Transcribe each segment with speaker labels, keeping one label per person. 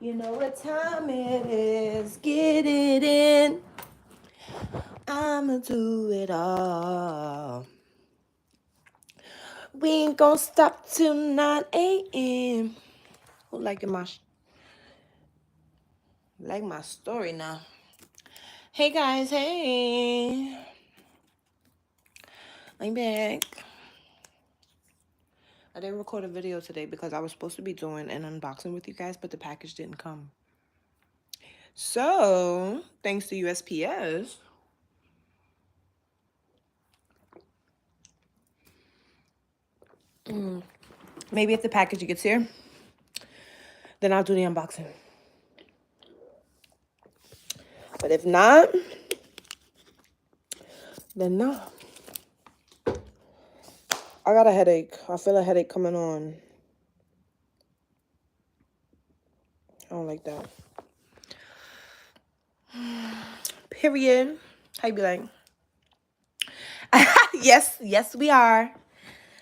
Speaker 1: You know what time it is. Get it in. I'ma do it all. We ain't gonna stop till 9 a.m. Who like my story now? Hey guys, hey. I'm back. I didn't record a video today because I was supposed to be doing an unboxing with you guys, but the package didn't come. So, thanks to USPS, maybe if the package gets here, then I'll do the unboxing. But if not, then no. I got a headache. I feel a headache coming on. I don't like that. Period. How you be like? Yes, we are.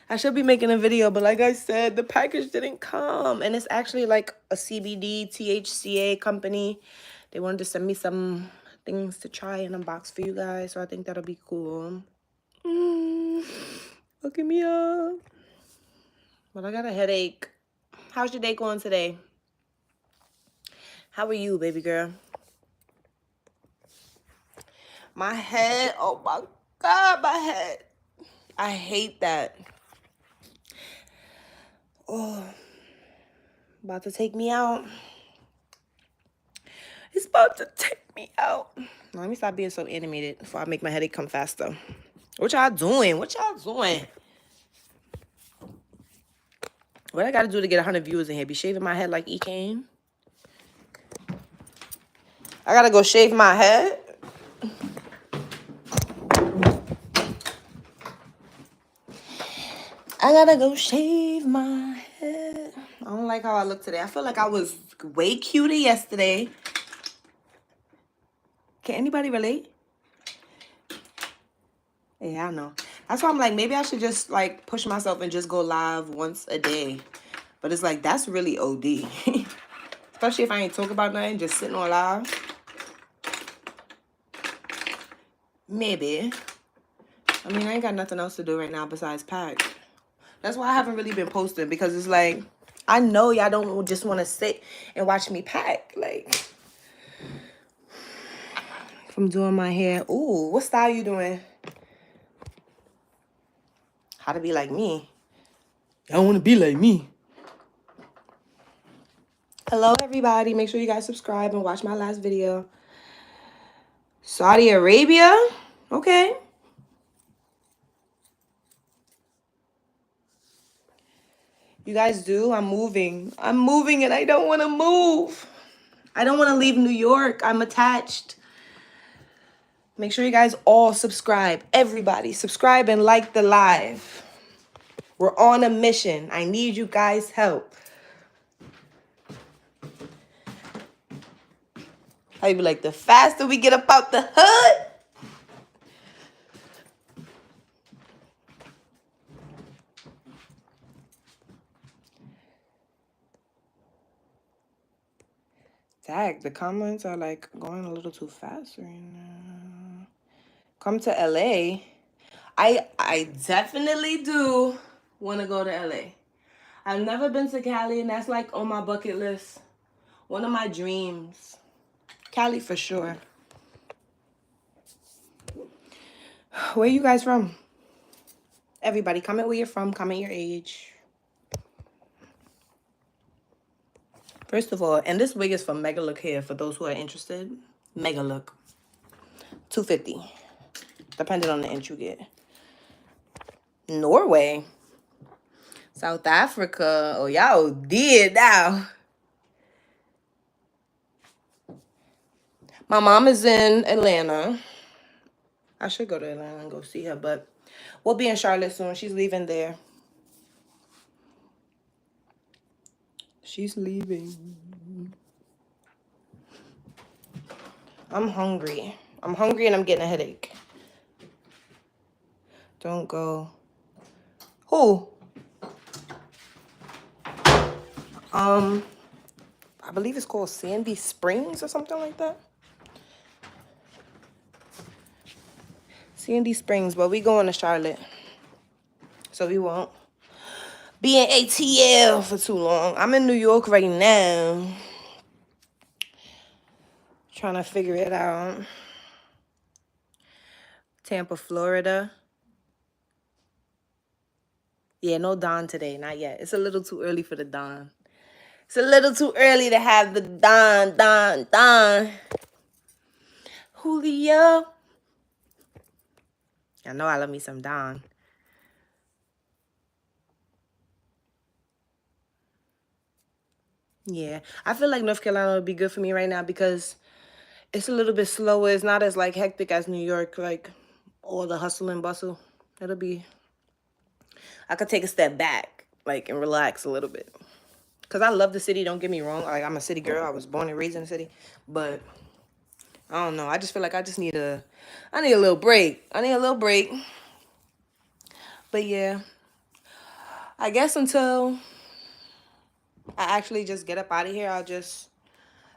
Speaker 1: I should be making a video, but like I said, the package didn't come. And it's actually like a CBD, THCA company. They wanted to send me some things to try and unbox for you guys. So I think that'll be cool. Look at me up. But I got a headache. How's your day going today? How are you, baby girl? My head. Oh my God, my head. I hate that. Oh, about to take me out. It's about to take me out. Let me stop being so animated before I make my headache come faster. What y'all doing? What y'all doing? What I gotta do to get 100 viewers in here? Be shaving my head like E. Kane? I gotta go shave my head? I gotta go shave my head. I don't like how I look today. I feel like I was way cuter yesterday. Can anybody relate? Yeah, I know. That's why I'm like, maybe I should just like push myself and just go live once a day. But it's like, that's really OD. Especially if I ain't talk about nothing, just sitting on live. Maybe. I mean, I ain't got nothing else to do right now besides pack. That's why I haven't really been posting, because it's like, I know y'all don't just want to sit and watch me pack. Like, if I'm doing my hair. Ooh, what style you doing? How to be like me. Y'all want to be like me. Hello, everybody. Make sure you guys subscribe and watch my last video. Saudi Arabia? Okay. You guys do? I'm moving. I'm moving and I don't want to move. I don't want to leave New York. I'm attached. Make sure you guys all subscribe. Everybody, subscribe and like the live. We're on a mission. I need you guys' help. I be like, the faster we get up out the hood. Dang, the comments are like going a little too fast right now. Come to LA. I definitely do want to go to LA. I've never been to Cali, and that's like on my bucket list. One of my dreams. Cali for sure. Where you guys from? Everybody, comment where you're from. Comment your age. First of all, and this wig is from Mega Look Hair for those who are interested. Mega Look. $250. Depending on the inch you get. Norway. South Africa. Oh, y'all did now. My mom is in Atlanta. I should go to Atlanta and go see her, but we'll be in Charlotte soon. She's leaving there. She's leaving. I'm hungry. I'm hungry and I'm getting a headache. Don't go. Who? I I believe it's called Sandy Springs or something like that. Sandy Springs, but we going to Charlotte. So we won't be in ATL for too long. I'm in New York right now. Trying to figure it out. Tampa, Florida. Yeah, no Dawn today, not yet. It's a little too early for the Dawn. It's a little too early to have the Dawn. Julio. I know I love me some Dawn. Yeah, I feel like North Carolina would be good for me right now because it's a little bit slower. It's not as like hectic as New York, like all the hustle and bustle. It'll be, I could take a step back, like, and relax a little bit. Cause I love the city. Don't get me wrong. Like, I'm a city girl. I was born and raised in the city, but I don't know. I just feel like I need a little break. I need a little break. But yeah, I guess until I actually just get up out of here, I'll just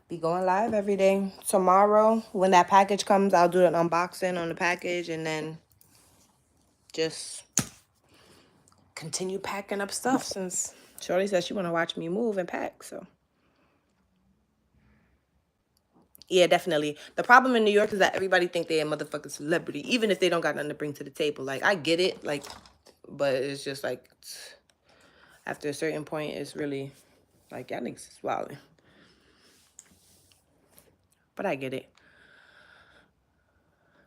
Speaker 1: be going live every day. Tomorrow, when that package comes, I'll do an unboxing on the package and then just continue packing up stuff since Shorty said she want to watch me move and pack. So yeah, definitely. The problem in New York is that everybody think they're a motherfucking celebrity, even if they don't got nothing to bring to the table. Like, I get it, like, but it's just like after a certain point, it's really like, y'all niggas is wildin'. But I get it.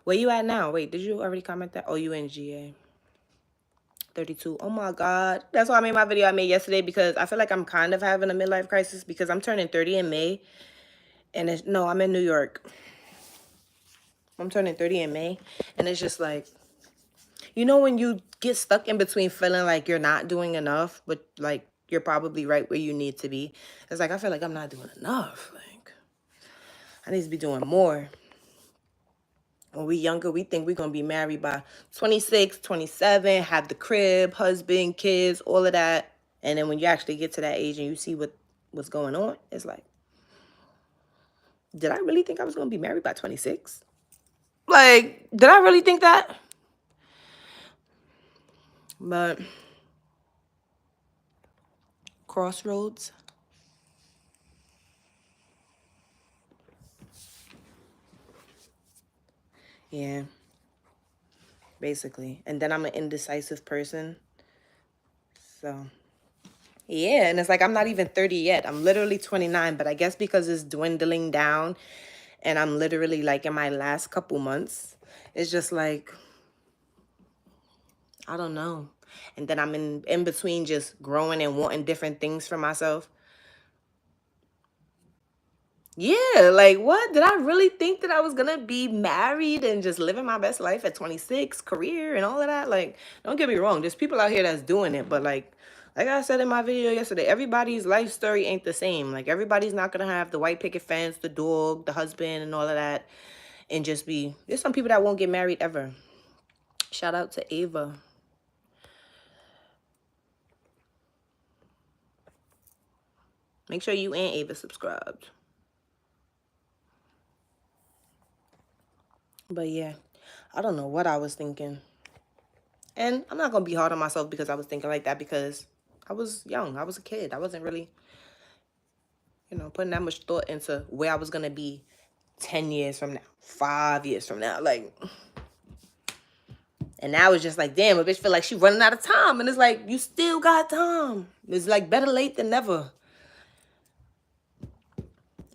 Speaker 1: Where you at now? Wait, did you already comment that? Oh, you in GA. 32. Oh my God. That's why I made my video I made yesterday, because I feel like I'm kind of having a midlife crisis because I'm turning 30 in May. And no, I'm in New York. I'm turning 30 in May. And it's just like, you know, when you get stuck in between feeling like you're not doing enough, but like you're probably right where you need to be. It's like, I feel like I'm not doing enough. Like, I need to be doing more. When we younger, we think we're going to be married by 26, 27, have the crib, husband, kids, all of that. And then when you actually get to that age and you see what's going on, it's like, did I really think I was going to be married by 26? Like, did I really think that? But crossroads. Yeah. Basically. And then I'm an indecisive person. So, yeah. And it's like, I'm not even 30 yet. I'm literally 29. But I guess because it's dwindling down and I'm literally like in my last couple months, it's just like, I don't know. And then I'm in between just growing and wanting different things for myself. Yeah, like, what? Did I really think that I was gonna be married and just living my best life at 26, career and all of that? Like, don't get me wrong, there's people out here that's doing it, but like I said in my video yesterday, everybody's life story ain't the same. Like, everybody's not gonna have the white picket fence, the dog, the husband, and all of that, and just be. There's some people that won't get married ever. Shout out to Ava. Make sure you and Ava subscribed. But yeah, I don't know what I was thinking. And I'm not going to be hard on myself because I was thinking like that, because I was young. I was a kid. I wasn't really, putting that much thought into where I was going to be 10 years from now, 5 years from now. Like, and now it's just like, damn, a bitch feel like she running out of time. And it's like, you still got time. It's like better late than never.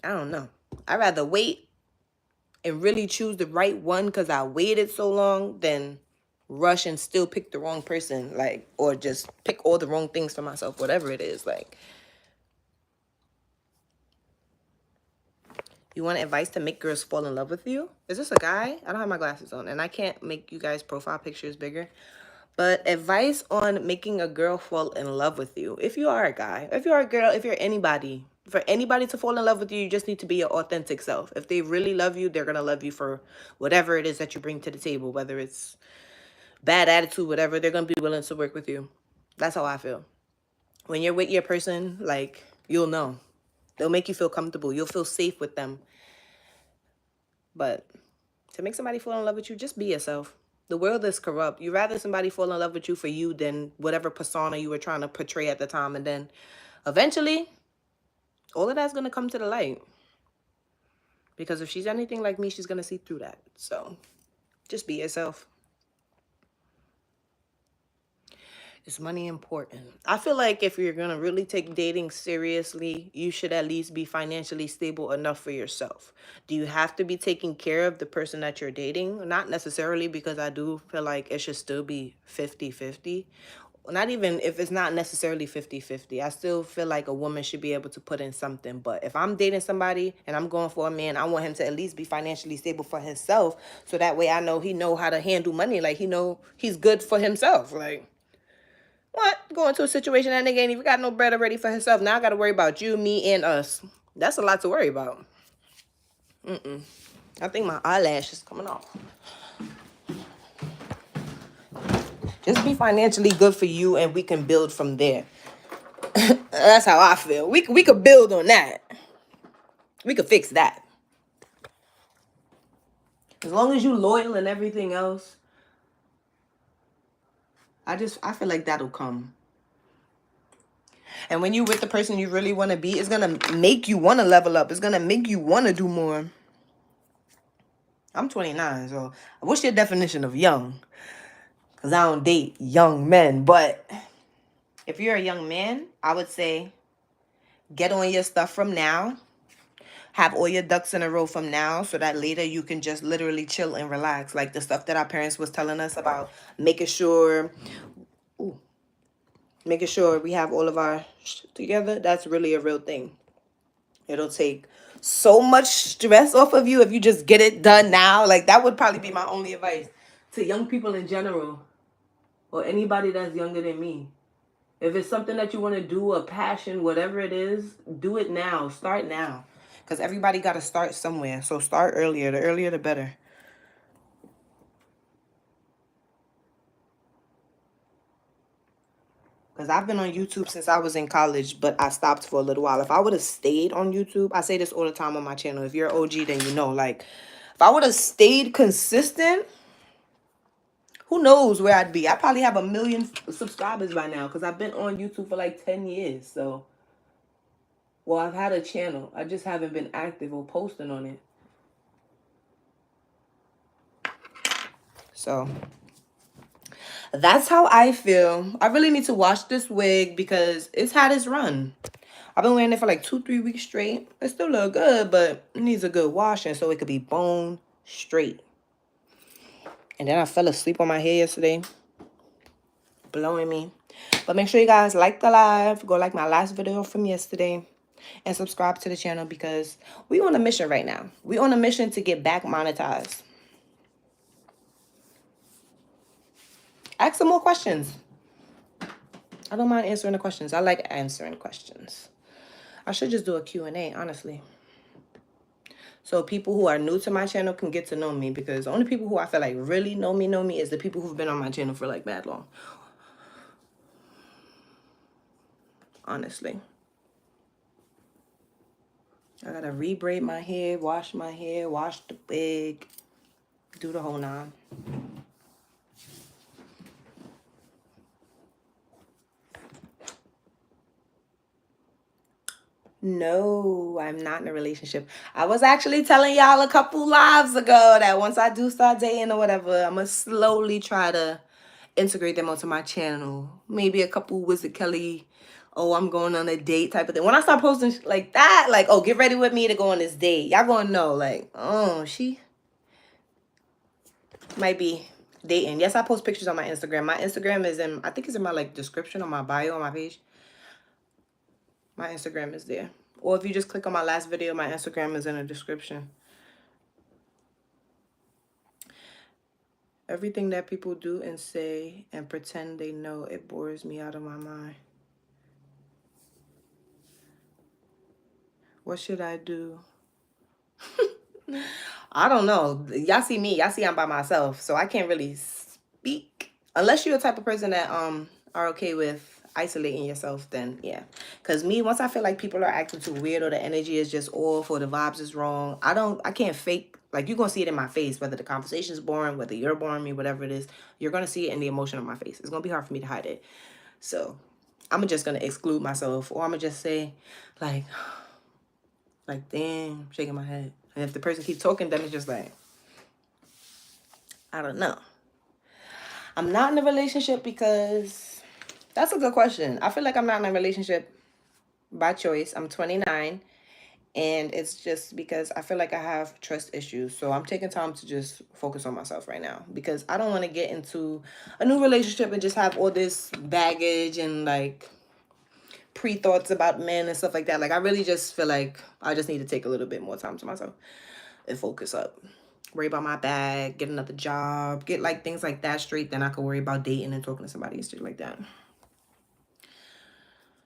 Speaker 1: I don't know. I'd rather wait and really choose the right one because I waited so long than rush and still pick the wrong person, like, or just pick all the wrong things for myself, whatever it is. Like, you want advice to make girls fall in love with you? Is this a guy? I don't have my glasses on and I can't make you guys' profile pictures bigger. But advice on making a girl fall in love with you. If you are a guy, if you're a girl, if you're anybody, for anybody to fall in love with you, you just need to be your authentic self. If they really love you, they're going to love you for whatever it is that you bring to the table, whether it's bad attitude, whatever, they're going to be willing to work with you. That's how I feel. When you're with your person, like, you'll know. They'll make you feel comfortable. You'll feel safe with them. But to make somebody fall in love with you, just be yourself. The world is corrupt. You'd rather somebody fall in love with you for you than whatever persona you were trying to portray at the time. And then eventually, all of that's going to come to the light. Because if she's anything like me, she's going to see through that. So just be yourself. Is money important? I feel like if you're going to really take dating seriously, you should at least be financially stable enough for yourself. Do you have to be taking care of the person that you're dating? Not necessarily, because I do feel like it should still be 50-50. Not even if it's not necessarily 50-50. I still feel like a woman should be able to put in something. But if I'm dating somebody and I'm going for a man, I want him to at least be financially stable for himself. So that way I know he know how to handle money. Like, he know he's good for himself. Like, what? Go into a situation that nigga ain't even got no bread already for himself. Now I got to worry about you, me, and us. That's a lot to worry about. I think my eyelash is coming off. Just be financially good for you, and we can build from there. That's how I feel. We could build on that. We could fix that. As long as you loyal and everything else, I feel like that'll come. And when you're with the person you really want to be, it's going to make you want to level up. It's going to make you want to do more. I'm 29, so what's your definition of young? Because I don't date young men. But if you're a young man, I would say get on your stuff from now. Have all your ducks in a row from now, so that later you can just literally chill and relax. Like the stuff that our parents was telling us about making sure we have all of our shit together. That's really a real thing. It'll take so much stress off of you if you just get it done now. Like, that would probably be my only advice to young people in general, or anybody that's younger than me. If it's something that you want to do, a passion, whatever it is, do it now. Start now. Because everybody got to start somewhere. So start earlier. The earlier, the better. Because I've been on YouTube since I was in college, but I stopped for a little while. If I would have stayed on YouTube, I say this all the time on my channel. If you're an OG, then you know. Like, if I would have stayed consistent, who knows where I'd be. I probably have 1 million subscribers by now, because I've been on YouTube for like 10 years. So, well, I've had a channel. I just haven't been active or posting on it. So that's how I feel. I really need to wash this wig because it's had its run. I've been wearing it for like 2-3 weeks straight. It still look good, but it needs a good washing so it could be bone straight. And then I fell asleep on my hair yesterday, blowing me. But make sure you guys like the live. Go like my last video from yesterday. And subscribe to the channel, because we on a mission right now. We on a mission to get back monetized. Ask some more questions. I don't mind answering the questions. I like answering questions. I should just do a Q&A, honestly. So people who are new to my channel can get to know me, because the only people who I feel like really know me is the people who've been on my channel for like mad long. Honestly. I gotta re-braid my hair, wash the wig, do the whole nine. No, I'm not in a relationship. I was actually telling y'all a couple lives ago that once I do start dating or whatever, I'm gonna slowly try to integrate them onto my channel. Maybe a couple Wizard Kelly, oh, I'm going on a date type of thing. When I start posting like that, like, oh, get ready with me to go on this date, y'all gonna know, like, oh, she might be dating. Yes, I post pictures on my Instagram. My Instagram is in, I think it's in my like description on my bio on my page. My Instagram is there. Or if you just click on my last video, my Instagram is in the description. Everything that people do and say and pretend they know, it bores me out of my mind. What should I do? I don't know. Y'all see me. Y'all see I'm by myself. So I can't really speak. Unless you're the type of person that are okay with isolating yourself, then yeah. Because me, once I feel like people are acting too weird or the energy is just off or the vibes is wrong, I can't fake. Like, you're going to see it in my face, whether the conversation is boring, whether you're boring me, whatever it is, you're going to see it in the emotion of my face. It's going to be hard for me to hide it. So I'm just going to exclude myself, or I'm going to just say, like, damn, shaking my head. And if the person keeps talking, then it's just like, I don't know. I'm not in a relationship because, that's a good question. I feel like I'm not in a relationship by choice. I'm 29, and it's just because I feel like I have trust issues. So I'm taking time to just focus on myself right now, because I don't want to get into a new relationship and just have all this baggage and like pre-thoughts about men and stuff like that. Like, I really just feel like I just need to take a little bit more time to myself and focus up. Worry about my bag, get another job, get like things like that straight. Then I could worry about dating and talking to somebody and shit like that.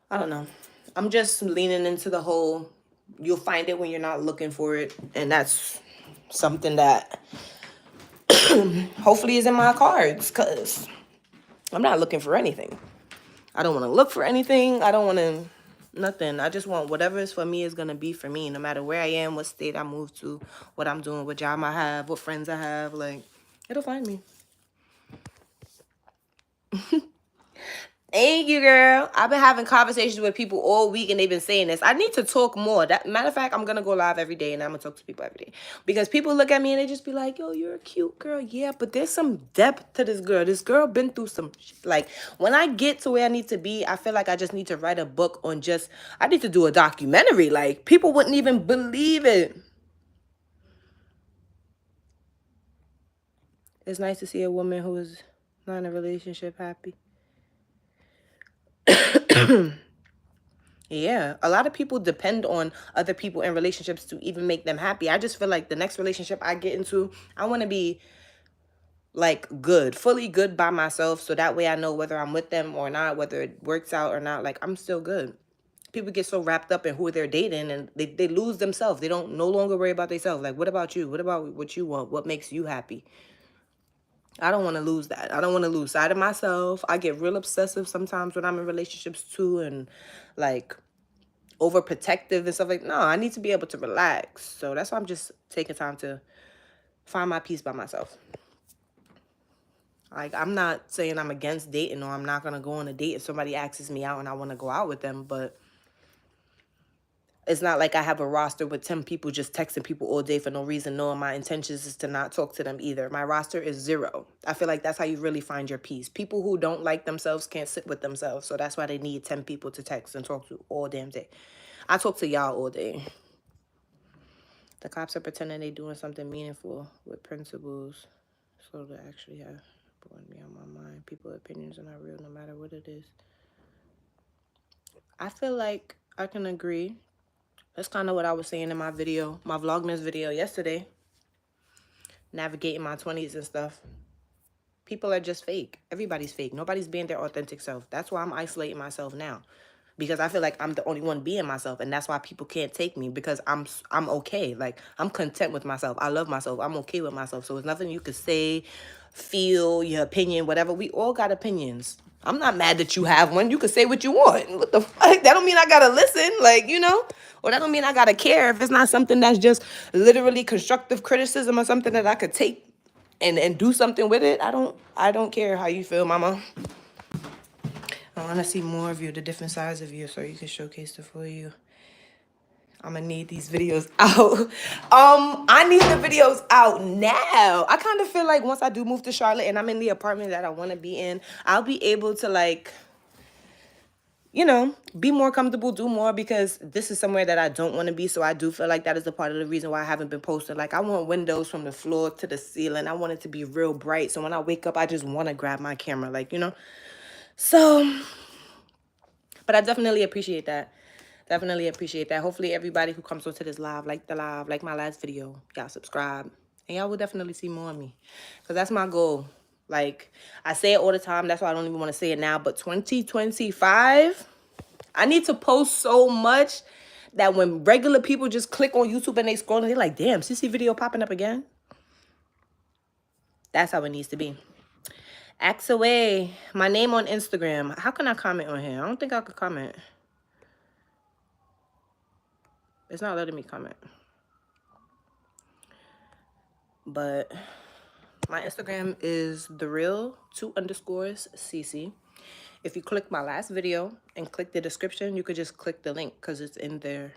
Speaker 1: I don't know. I'm just leaning into the whole, you'll find it when you're not looking for it. And that's something that hopefully is in my cards, because I'm not looking for anything. I don't want to look for anything. I don't want to, nothing. I just want whatever is for me is going to be for me, no matter where I am, what state I move to, what I'm doing, what job I have, what friends I have. Like, it'll find me. Thank you, girl. I've been having conversations with people all week, and they've been saying this. I need to talk more. That matter of fact, I'm gonna go live every day, and I'm gonna talk to people every day, because people look at me and they just be like, "Yo, you're a cute girl." Yeah, but there's some depth to this girl. This girl been through some shit. Like, when I get to where I need to be, I feel like I just need to write a book on just. I need to do a documentary. Like, people wouldn't even believe it. It's nice to see a woman who is not in a relationship happy. Yeah, a lot of people depend on other people in relationships to even make them happy. I just feel like the next relationship I get into, I want to be like good, fully good by myself, so that way I know whether I'm with them or not, whether it works out or not, like, I'm still good. People get so wrapped up in who they're dating, and they lose themselves. They don't no longer worry about themselves. Like, what about you? What about what you want? What makes you happy? I don't want to lose that. I don't want to lose sight of myself. I get real obsessive sometimes when I'm in relationships too, and like overprotective and stuff. Like, no, I need to be able to relax. So that's why I'm just taking time to find my peace by myself. Like, I'm not saying I'm against dating, or I'm not going to go on a date if somebody asks me out and I want to go out with them, but it's not like I have a roster with 10 people just texting people all day for no reason, knowing my intentions is to not talk to them either. My roster is 0. I feel like that's how you really find your peace. People who don't like themselves can't sit with themselves. So that's why they need 10 people to text and talk to all damn day. I talk to y'all all day. The cops are pretending they doing something meaningful with principles. So they actually have put me on my mind. People's opinions are not real, no matter what it is. I feel like I can agree. That's kind of what I was saying in my video, my Vlogmas video yesterday. Navigating my 20s and stuff. People are just fake. Everybody's fake. Nobody's being their authentic self. That's why I'm isolating myself now. Because I feel like I'm the only one being myself. And that's why people can't take me. Because I'm okay. Like, I'm content with myself. I love myself. I'm okay with myself. So it's nothing you could say, feel, your opinion, whatever. We all got opinions. I'm not mad that you have one. You can say what you want. What the fuck? That don't mean I gotta listen. Like, you know? Or that don't mean I gotta care if it's not something that's just literally constructive criticism or something that I could take and do something with it. I don't care how you feel, mama. I want to see more of you, the different sides of you, so you can showcase the full you. I'm gonna need these videos out. I need the videos out now. I kind of feel like once I do move to Charlotte and I'm in the apartment that I want to be in, I'll be able to, like, you know, be more comfortable, do more, because this is somewhere that I don't want to be. So I do feel like that is a part of the reason why I haven't been posting. Like, I want windows from the floor to the ceiling. I want it to be real bright. So when I wake up, I just want to grab my camera, like, you know. So, but I definitely appreciate that. Definitely appreciate that. Hopefully everybody who comes onto this live, like the live, like my last video, y'all subscribe. And y'all will definitely see more of me. Because that's my goal. Like, I say it all the time. That's why I don't even want to say it now. But 2025, I need to post so much that when regular people just click on YouTube and they scroll and they're like, damn, Sissy video popping up again. That's how it needs to be. Axe away. My name on Instagram. How can I comment on here? I don't think I could comment. It's not letting me comment. But my Instagram is thereal2_cc. If you click my last video and click the description, you could just click the link because it's in there.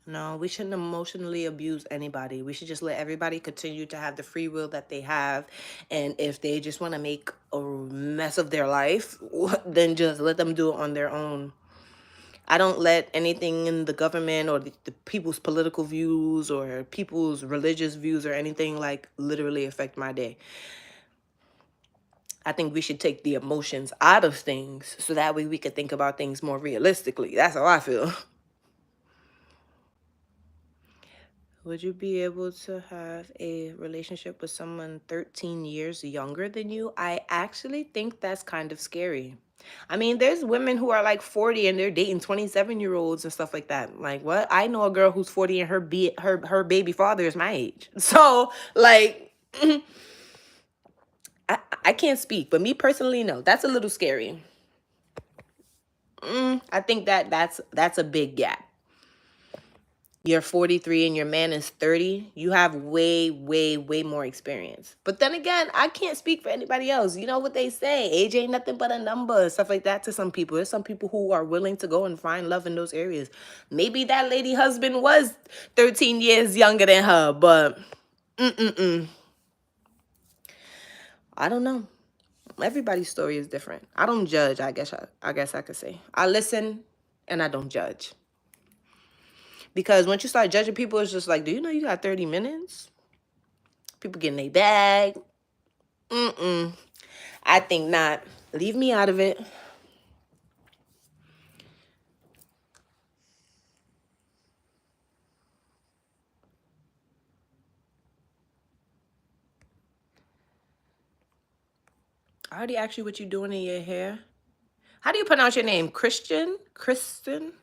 Speaker 1: No, we shouldn't emotionally abuse anybody. We should just let everybody continue to have the free will that they have. And if they just want to make a mess of their life, then just let them do it on their own. I don't let anything in the government or the people's political views or people's religious views or anything like literally affect my day. I think we should take the emotions out of things so that way we can think about things more realistically. That's how I feel. Would you be able to have a relationship with someone 13 years younger than you? I actually think that's kind of scary. I mean, there's women who are like 40 and they're dating 27-year-olds and stuff like that. Like, what? I know a girl who's 40 and her baby father is my age. So, like, I can't speak, but me personally, no. That's a little scary. I think that's a big gap. You're 43 and your man is 30, you have way, way, way more experience. But then again, I can't speak for anybody else. You know what they say, age ain't nothing but a number, stuff like that to some people. There's some people who are willing to go and find love in those areas. Maybe that lady husband was 13 years younger than her, but I don't know. Everybody's story is different. I don't judge, I guess I could say. I listen and I don't judge. Because once you start judging people, it's just like, do you know you got 30 minutes? People getting their bag. I think not. Leave me out of it. I already asked you what you're doing in your hair. How do you pronounce your name? Christian? Kristen?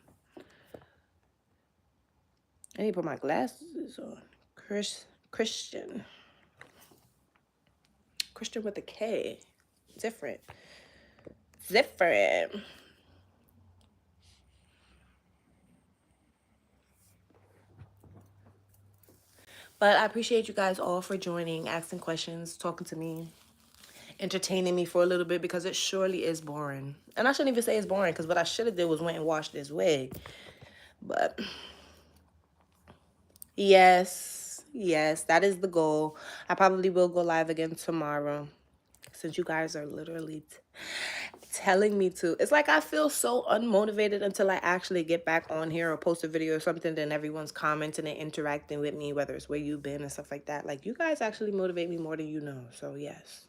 Speaker 1: I need to put my glasses on. Christian. Christian with a K. Different. Different. But I appreciate you guys all for joining, asking questions, talking to me, entertaining me for a little bit because it surely is boring. And I shouldn't even say it's boring because what I should have did was went and washed this wig. But yes, that is the goal. I probably will go live again tomorrow since you guys are literally telling me to. It's like I feel so unmotivated until I actually get back on here or post a video or something, then everyone's commenting and interacting with me, whether it's where you've been and stuff like that. Like, you guys actually motivate me more than you know. So yes,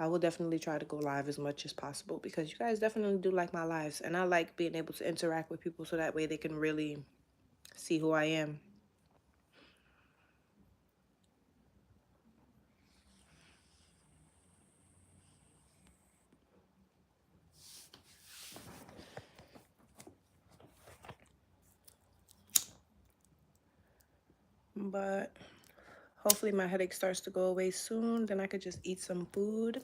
Speaker 1: I will definitely try to go live as much as possible because you guys definitely do like my lives, and I like being able to interact with people so that way they can really see who I am. But hopefully my headache starts to go away soon. Then I could just eat some food.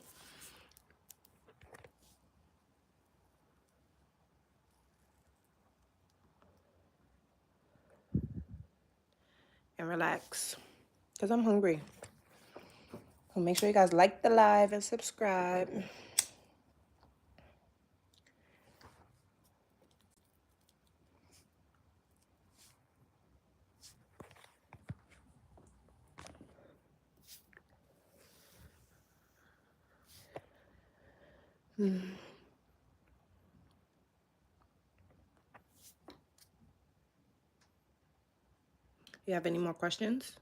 Speaker 1: And relax. Because I'm hungry. So make sure you guys like the live and subscribe. You have any more questions?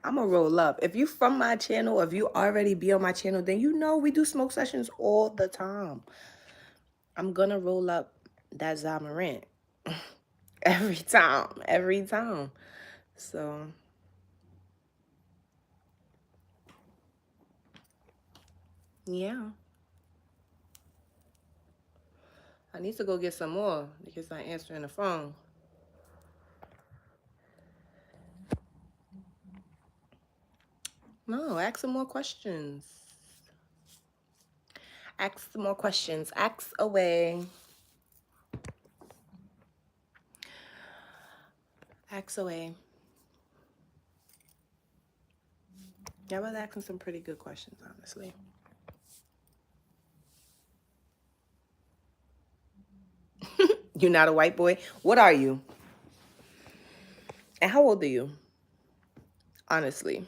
Speaker 1: I'm gonna roll up. If you from my channel, if you already be on my channel, then you know we do smoke sessions all the time. I'm gonna roll up that Zamarant every time. So Yeah. I need to go get some more because I'm answering the phone. No, ask some more questions. Ask some more questions. Ask away. Ask away. I was asking some pretty good questions, honestly. You're not a white boy? What are you? And how old are you? Honestly.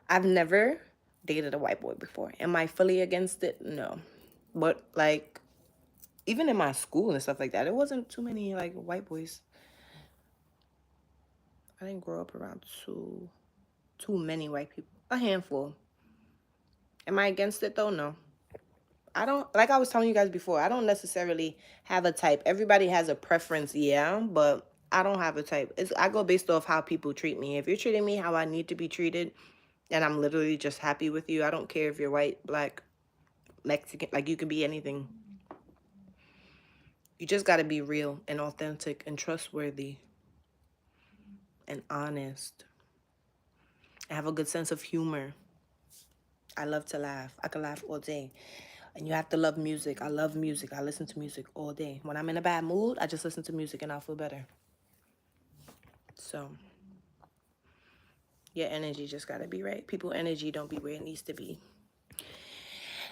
Speaker 1: I've never dated a white boy before. Am I fully against it? No. But like, even in my school and stuff like that, there wasn't too many like white boys. I didn't grow up around too many white people. A handful. Am I against it though? No. I don't, like I was telling you guys before, I don't necessarily have a type. Everybody has a preference, yeah, but I don't have a type. I go based off how people treat me. If you're treating me how I need to be treated, and I'm literally just happy with you, I don't care if you're white, black, Mexican, like you can be anything. You just got to be real and authentic and trustworthy and honest. I have a good sense of humor. I love to laugh. I can laugh all day. And you have to love music. I love music. I listen to music all day. When I'm in a bad mood, I just listen to music and I'll feel better. So, your energy just got to be right. People energy don't be where it needs to be.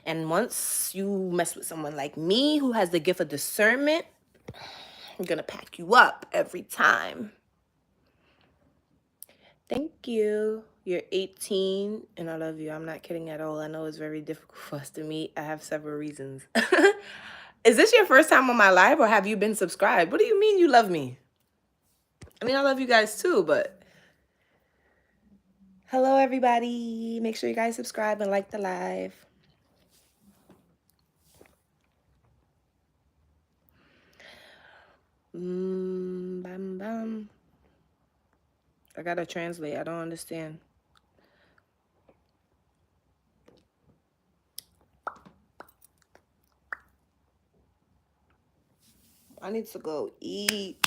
Speaker 1: And once you mess with someone like me who has the gift of discernment, I'm going to pack you up every time. Thank you. You're 18 and I love you. I'm not kidding at all. I know it's very difficult for us to meet. I have several reasons. Is this your first time on my live or have you been subscribed? What do you mean you love me? I mean, I love you guys too, but hello, everybody. Make sure you guys subscribe and like the live. Bam, bam. I gotta translate. I don't understand. I need to go eat.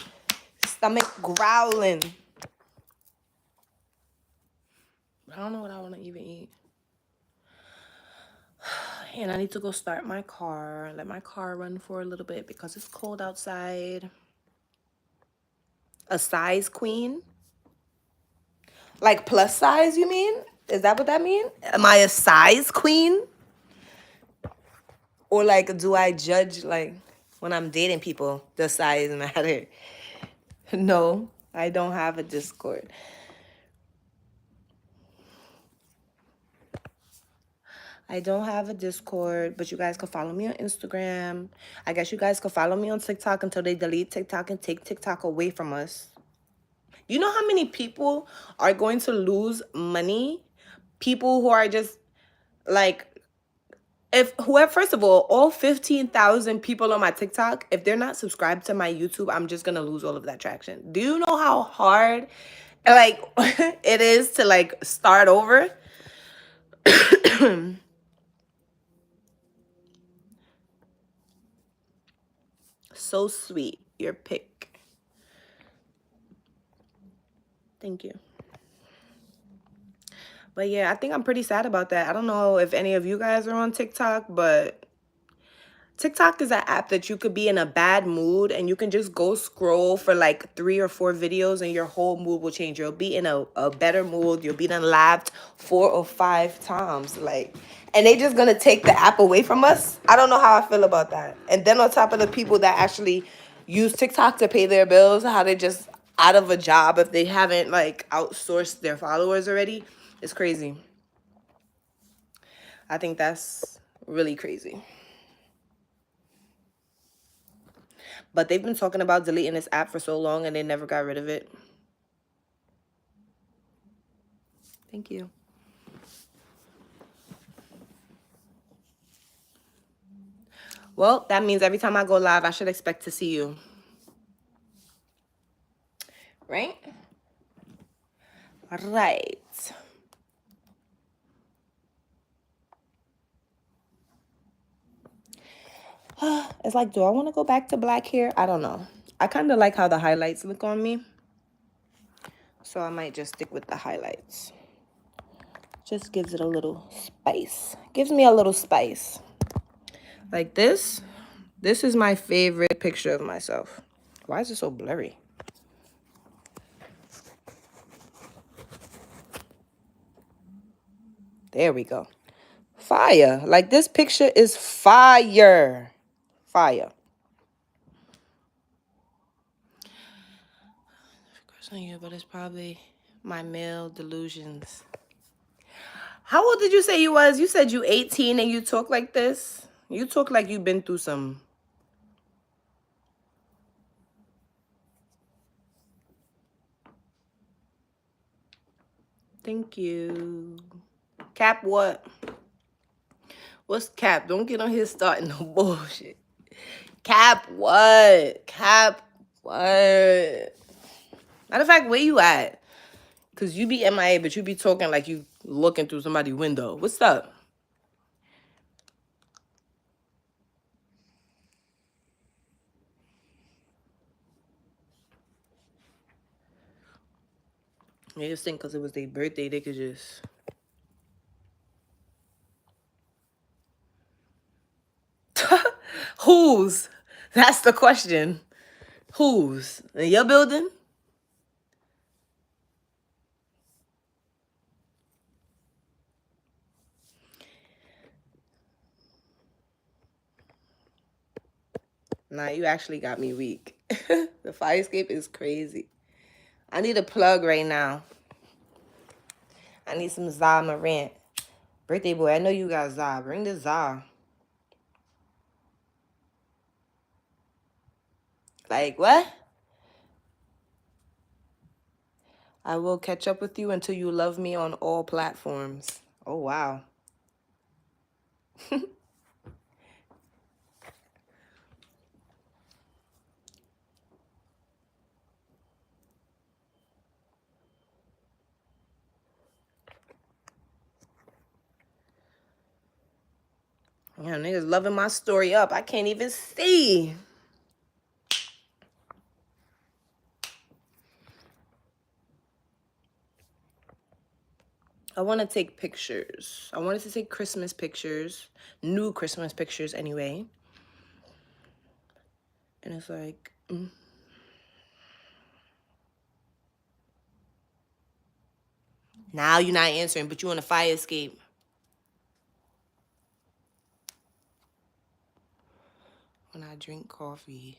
Speaker 1: Stomach growling. I don't know what I want to even eat. And I need to go start my car. Let my car run for a little bit because it's cold outside. A size queen? Like plus size, you mean? Is that what that means? Am I a size queen? Or like, do I judge like when I'm dating people, the size matter? No, I don't have a Discord. I don't have a Discord, but you guys can follow me on Instagram. I guess you guys can follow me on TikTok until they delete TikTok and take TikTok away from us. You know how many people are going to lose money? People who are just like, if whoever, first of all 15,000 people on my TikTok, if they're not subscribed to my YouTube, I'm just gonna lose all of that traction. Do you know how hard like it is to like start over? So sweet, your pick. Thank you. But yeah, I think I'm pretty sad about that. I don't know if any of you guys are on TikTok, but TikTok is an app that you could be in a bad mood and you can just go scroll for like 3 or 4 videos and your whole mood will change. You'll be in a better mood. You'll be done laughed 4 or 5 times. Like, and they just gonna take the app away from us. I don't know how I feel about that. And then on top of the people that actually use TikTok to pay their bills, how they just out of a job if they haven't like outsourced their followers already. It's crazy. I think that's really crazy. But they've been talking about deleting this app for so long and they never got rid of it. Thank you. Well, that means every time I go live, I should expect to see you. Right? Right. It's like, do I want to go back to black hair? I don't know. I kind of like how the highlights look on me. So I might just stick with the highlights. Just gives it a little spice. Gives me a little spice. Like this. This is my favorite picture of myself. Why is it so blurry? There we go. Fire. Like this picture is fire. Fire. On you, but it's probably my male delusions. How old did you say you was? You said you 18 and you talk like this? You talk like you've been through some. Thank you. Cap what? What's Cap? Don't get on here starting no bullshit. Cap what? Cap what? Matter of fact, where you at? Because you be MIA, but you be talking like you looking through somebody's window. What's up? They just think because it was their birthday, they could just... Whose? That's the question. Whose? In your building? Nah, you actually got me weak. The fire escape is crazy. I need a plug right now. I need some Za Morant. Birthday boy, I know you got Za. Bring the Za. Like, what? I will catch up with you until you love me on all platforms. Oh, wow. Yeah, niggas loving my story up. I can't even see. I want to take pictures. I wanted to take Christmas pictures. New Christmas pictures anyway. And it's like... Now you're not answering, but you on a fire escape. When I drink coffee.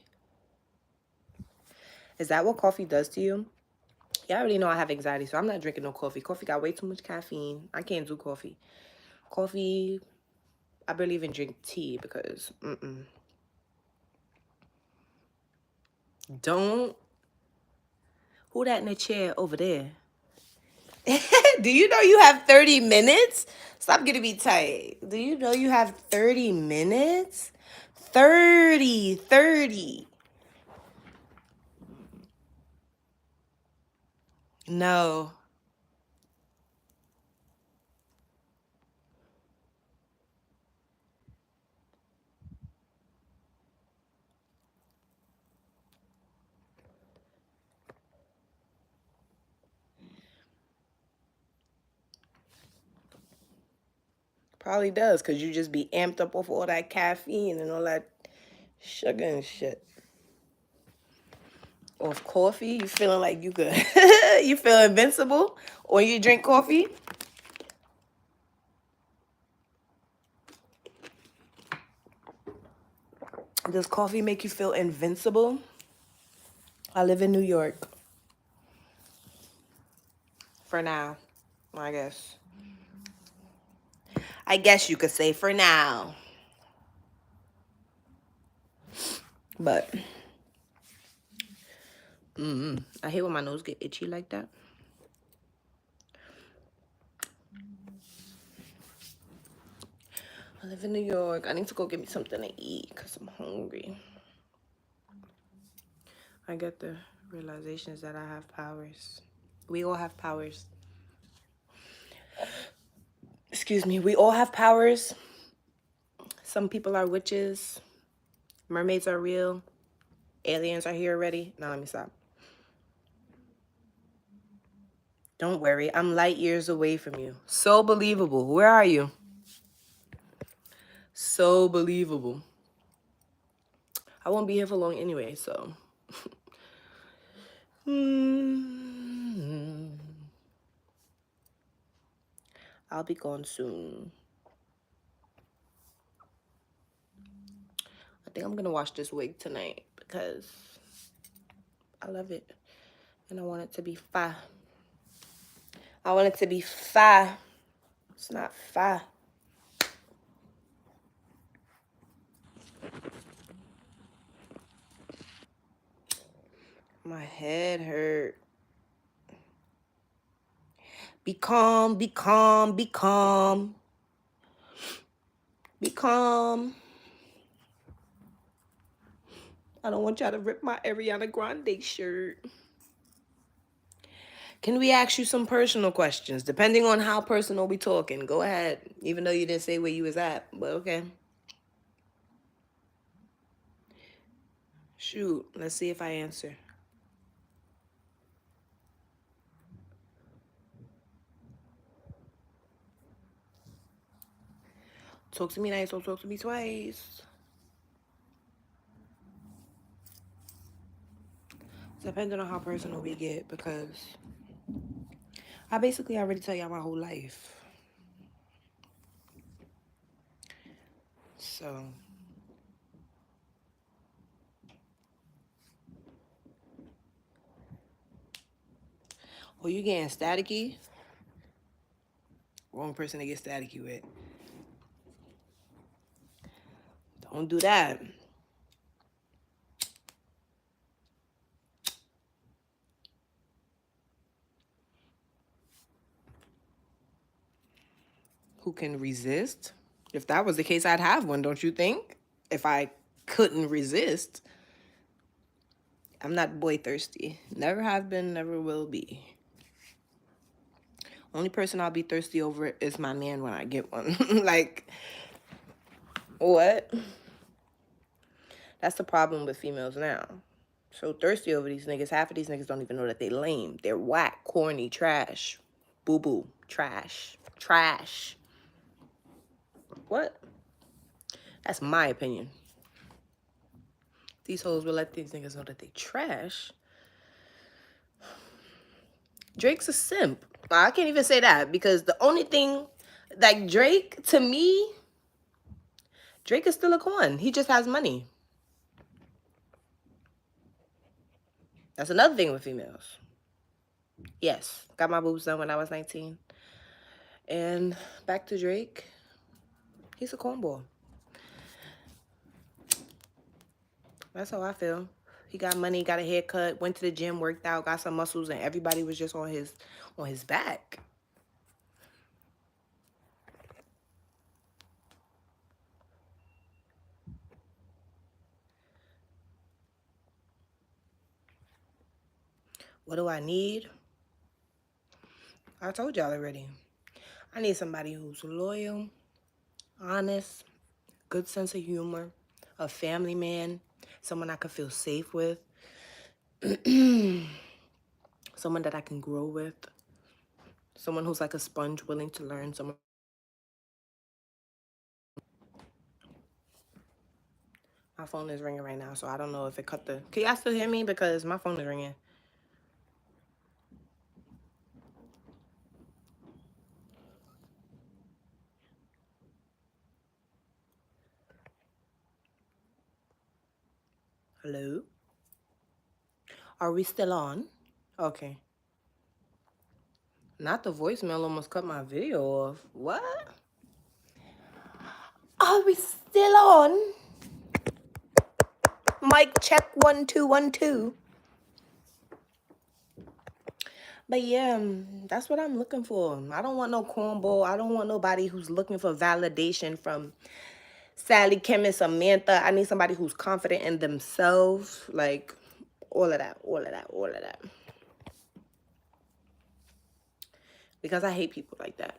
Speaker 1: Is that what coffee does to you? Yeah, I already know I have anxiety, so I'm not drinking no coffee. Coffee got way too much caffeine. I can't do coffee. Coffee, I barely even drink tea because, Don't. Who that in the chair over there? Do you know you have 30 minutes? Stop getting me tight. Do you know you have 30 minutes? 30. No. Probably does, because you just be amped up off all that caffeine and all that sugar and shit. Off coffee, you feeling like you could, you feel invincible when you drink coffee? Does coffee make you feel invincible? I live in New York. For now, I guess. I guess you could say for now. But, I hate when my nose get itchy like that. I live in New York. I need to go get me something to eat because I'm hungry. I get the realizations that I have powers. We all have powers. Excuse me. We all have powers. Some people are witches. Mermaids are real. Aliens are here already. Now let me stop. Don't worry, I'm light years away from you. So believable. Where are you? So believable. I won't be here for long anyway, so. I'll be gone soon. I think I'm gonna wash this wig tonight because I love it. And I want it to be fire. I want it to be fire. It's not fire. My head hurt. Be calm, be calm, be calm. Be calm. I don't want y'all to rip my Ariana Grande shirt. Can we ask you some personal questions? Depending on how personal we talking. Go ahead. Even though you didn't say where you was at. But okay. Shoot. Let's see if I answer. Talk to me nice, don't talk to me twice. Depending on how personal we get, because I basically already tell y'all my whole life. So. Oh, you getting staticky? Wrong person to get staticky with. Don't do that. Who can resist? If that was the case, I'd have one, don't you think? If I couldn't resist. I'm not boy thirsty. Never have been, never will be. Only person I'll be thirsty over is my man when I get one. Like, what? That's the problem with females now. So thirsty over these niggas. Half of these niggas don't even know that they lame. They're whack, corny, trash. Boo-boo. Trash. Trash. What? That's my opinion. These hoes will let these niggas know that they trash. Drake's a simp. I can't even say that because the only thing, like Drake, to me, Drake is still a con. He just has money. That's another thing with females. Yes, got my boobs done when I was 19. And back to Drake. He's a cornball. That's how I feel. He got money, got a haircut, went to the gym, worked out, got some muscles, and everybody was just on his back. What do I need? I told y'all already. I need somebody who's loyal, honest, good sense of humor, a family man, someone I could feel safe with, someone that I can grow with, someone who's like a sponge willing to learn, someone. My phone is ringing right now, so I don't know if it cut the... Can y'all still hear me? Because my phone is ringing. Hello? Are we still on? Okay. Not the voicemail almost cut my video off. What? Are we still on? Mic check 1 2 1 2. But yeah, that's what I'm looking for. I don't want no cornball. I don't want nobody who's looking for validation from Sally, Kim, and Samantha. I need somebody who's confident in themselves. Like, all of that, all of that, all of that. Because I hate people like that.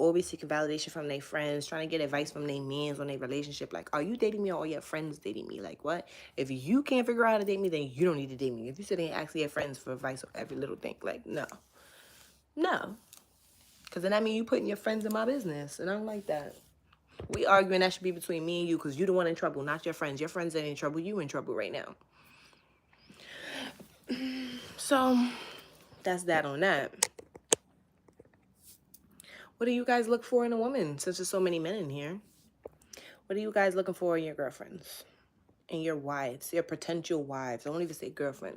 Speaker 1: always seeking validation from their friends, trying to get advice from their mans on their relationship. Like, are you dating me or are your friends dating me? Like, what? If you can't figure out how to date me, then you don't need to date me. If you sit there and ask your friends for advice on every little thing, like, no. No. Because then that means you putting your friends in my business. And I don't like that. We arguing that should be between me and you because you the one in trouble, not your friends. Your friends ain't in trouble. You in trouble right now. So, that's that on that. What do you guys look for in a woman? Since there's so many men in here. What are you guys looking for in your girlfriends? And your wives? Your potential wives. I won't even say girlfriend.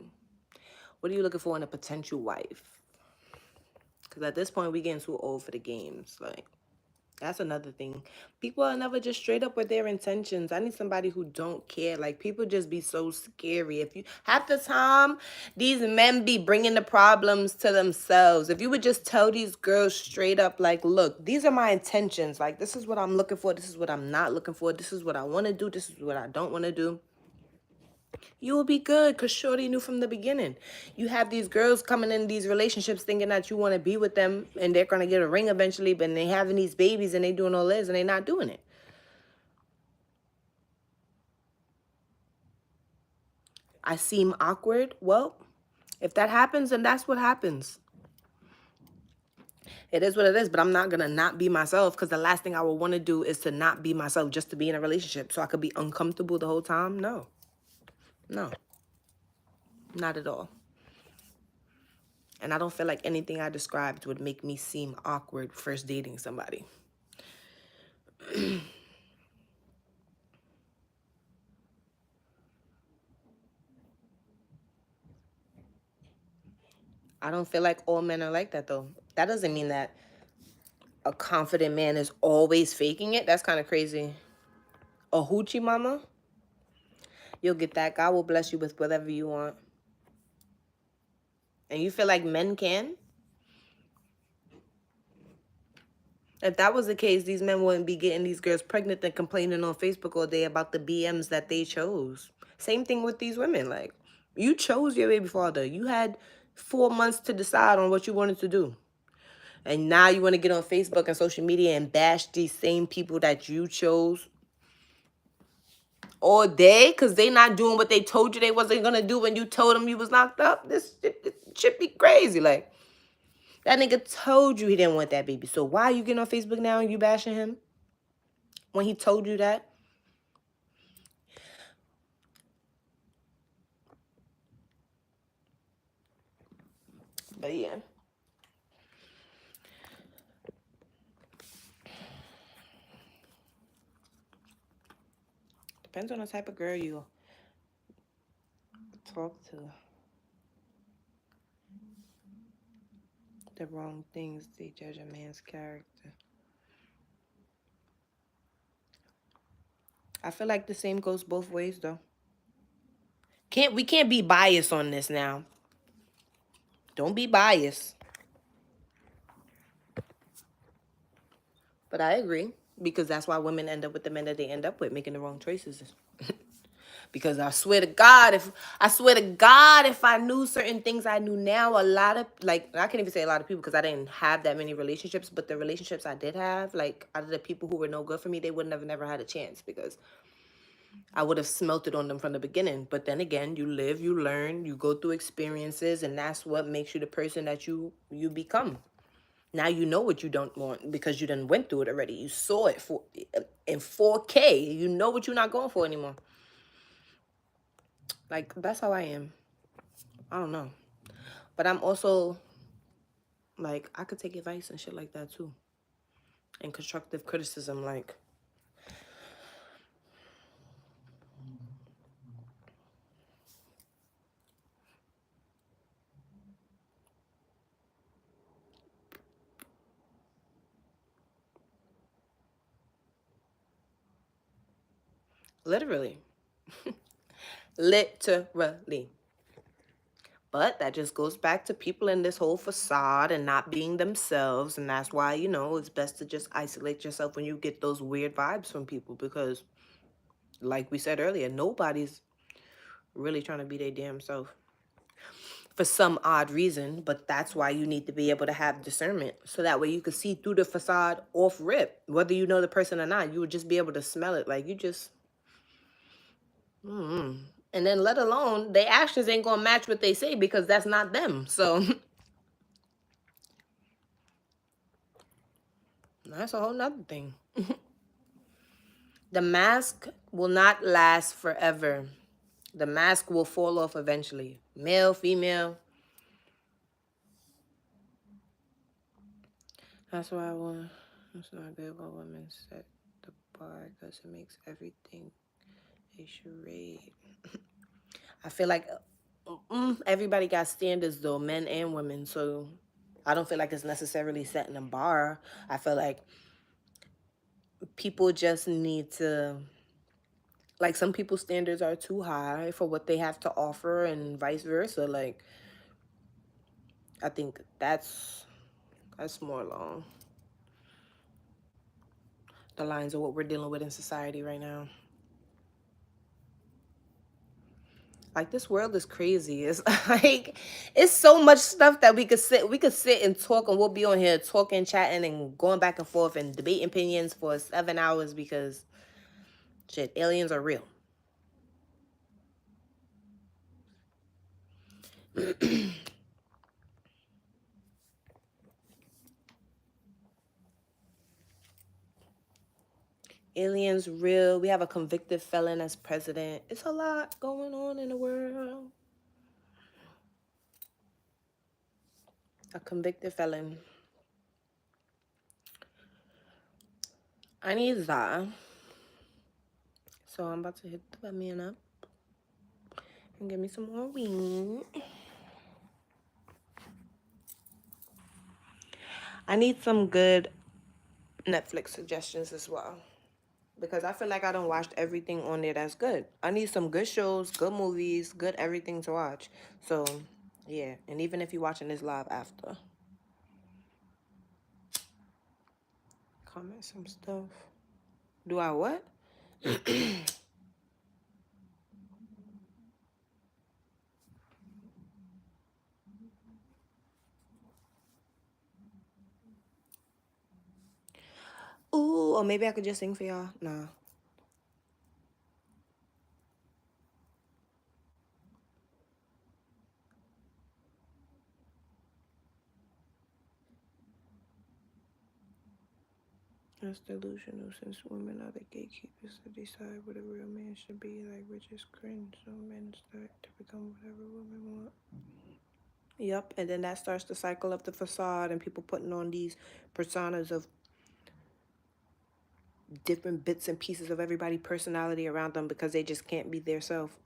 Speaker 1: What are you looking for in a potential wife? Because at this point, we getting too old for the games. Like, that's another thing. People are never just straight up with their intentions. I need somebody who don't care. Like, people just be so scary. If you half the time, these men be bringing the problems to themselves. If you would just tell these girls straight up, like, look, these are my intentions. Like, this is what I'm looking for. This is what I'm not looking for. This is what I want to do. This is what I don't want to do. You will be good because shorty knew from the beginning. You have these girls coming in these relationships thinking that you want to be with them and they're going to get a ring eventually, but they having these babies and they doing all this and they not doing it. I seem awkward. Well, if that happens, then that's what happens. It is what it is, but I'm not going to not be myself because the last thing I would want to do is to not be myself just to be in a relationship so I could be uncomfortable the whole time. No. No. Not at all. And I don't feel like anything I described would make me seem awkward first dating somebody. I don't feel like all men are like that, though. That doesn't mean that a confident man is always faking it. That's kind of crazy. A hoochie mama? You'll get that. God will bless you with whatever you want. And you feel like men can? If that was the case, these men wouldn't be getting these girls pregnant and complaining on Facebook all day about the BMs that they chose. Same thing with these women. Like, you chose your baby father. You had 4 months to decide on what you wanted to do. And now you want to get on Facebook and social media and bash these same people that you chose all day because they not doing what they told you they wasn't going to do when you told them you was locked up. This should be crazy. Like, that nigga told you he didn't want that baby. So why are you getting on Facebook now and you bashing him when he told you that? But yeah. Depends on the type of girl you talk to. The wrong things, they judge a man's character. I feel like the same goes both ways, though. We can't be biased on this now. Don't be biased. But I agree, because that's why women end up with the men that they end up with, making the wrong choices. Because I swear to God, if I knew certain things I knew now, a lot of, like, I can't even say a lot of people because I didn't have that many relationships, but the relationships I did have, like, out of the people who were no good for me, they would have never had a chance because I would have smelt it on them from the beginning. But then again, you live, you learn, you go through experiences, and that's what makes you the person that you become. Now you know what you don't want because you done went through it already. You saw it in 4K. You know what you're not going for anymore. Like, that's how I am. I don't know. But I'm also, like, I could take advice and shit like that, too. And constructive criticism, like. Literally. Literally. But that just goes back to people in this whole facade and not being themselves. And that's why, you know, it's best to just isolate yourself when you get those weird vibes from people. Because, like we said earlier, nobody's really trying to be their damn self. for some odd reason, but that's why you need to be able to have discernment. So that way you can see through the facade off rip. Whether you know the person or not, you would just be able to smell it. Like you just, and then let alone, their actions ain't gonna match what they say because that's not them. So that's a whole nother thing. The mask will not last forever. The mask will fall off eventually. Male, female. That's why I want. That's not good when women set the bar because it makes everything a charade. I feel like everybody got standards though, men and women. So I don't feel like it's necessarily setting a bar. I feel like people just need to, like, some people's standards are too high for what they have to offer and vice versa. Like, I think that's more along the lines of what we're dealing with in society right now. Like, this world is crazy. It's like, it's so much stuff that we could sit and talk, and we'll be on here talking, chatting, and going back and forth and debating opinions for 7 hours because shit, aliens are real. Aliens real. We have a convicted felon as president. It's a lot going on in the world. A convicted felon. I need that. So I'm about to hit the man up and give me some more weed. I need some good Netflix suggestions as well, because I feel like I don't watched everything on there that's good. I need some good shows, good movies, good everything to watch. So, yeah. And even if you're watching this live after, comment some stuff. Do I what? Ooh, or maybe I could just sing for y'all. Nah. That's delusional, since women are the gatekeepers to decide what a real man should be. Like, which is cringe. So men start to become whatever women want. Yep, and then that starts the cycle of the facade and people putting on these personas of different bits and pieces of everybody's personality around them because they just can't be their self.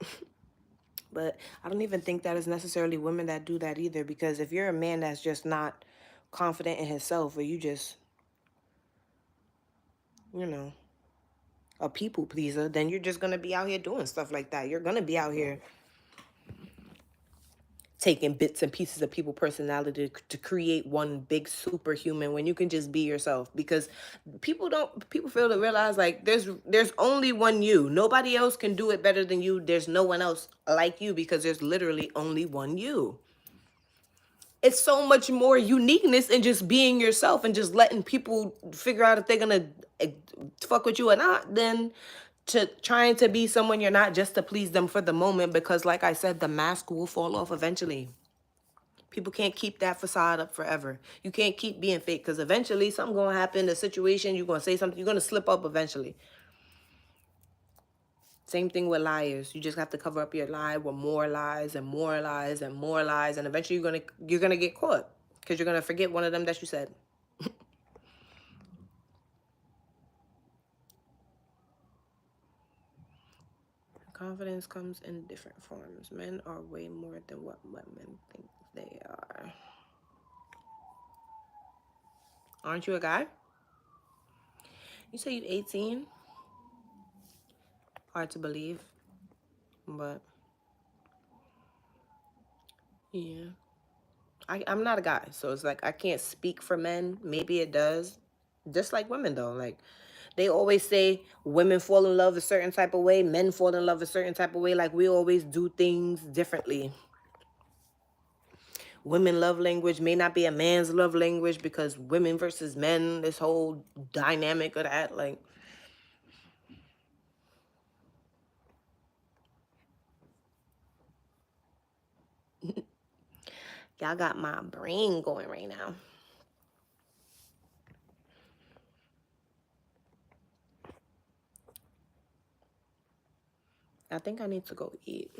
Speaker 1: But I don't even think that is necessarily women that do that either, because if you're a man that's just not confident in himself, or you just, you know, a people pleaser, then you're just going to be out here doing stuff like that. You're going to be out here taking bits and pieces of people personality to create one big superhuman when you can just be yourself. Because people fail to realize, like, there's only one you. Nobody else can do it better than you. There's no one else like you, because there's literally only one you. It's so much more uniqueness in just being yourself and just letting people figure out if they're gonna fuck with you or not, than to trying to be someone you're not just to please them for the moment. Because like I said, the mask will fall off eventually. People can't keep that facade up forever. You can't keep being fake, because eventually something gonna happen, a situation, you're gonna say something, you're gonna slip up eventually. Same thing with liars. You just have to cover up your lie with more lies and more lies and more lies, and eventually you're gonna get caught, because you're gonna forget one of them that you said. Confidence comes in different forms. Men are way more than what women think they are. Aren't you a guy? You say you 18? Hard to believe, but yeah. I'm not a guy, so it's like I can't speak for men. Maybe it does. Just like women, though. Like, they always say women fall in love a certain type of way, men fall in love a certain type of way. Like, we always do things differently. women love language may not be a man's love language because women versus men, this whole dynamic of that, like, y'all got my brain going right now. I think I need to go eat.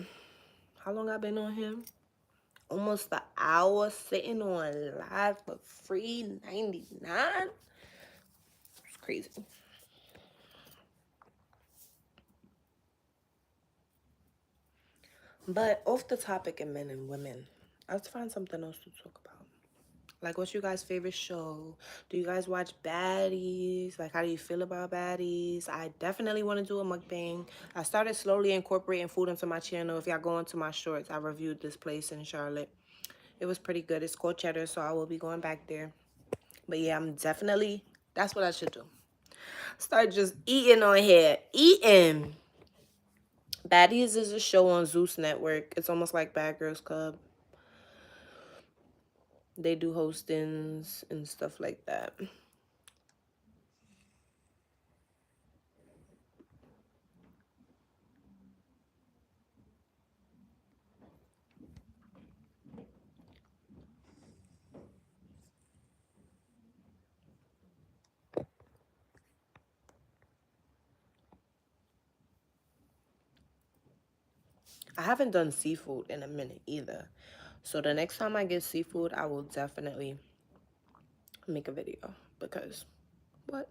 Speaker 1: How long I been on here? Almost an hour sitting on live for $3.99. It's crazy. But off the topic of men and women, let's find something else to talk about. Like, what's your guys' favorite show? Do you guys watch Baddies? Like, how do you feel about Baddies? I definitely want to do a mukbang. I started slowly incorporating food into my channel. If y'all go into my shorts, I reviewed this place in Charlotte. It was pretty good. It's called Cheddar, so I will be going back there. But yeah, I'm definitely, that's what I should do. Start just eating on here. Eating. Baddies is a show on Zeus Network. It's almost like Bad Girls Club. They do hostings and stuff like that. I haven't done seafood in a minute either. So the next time I get seafood, I will definitely make a video because what?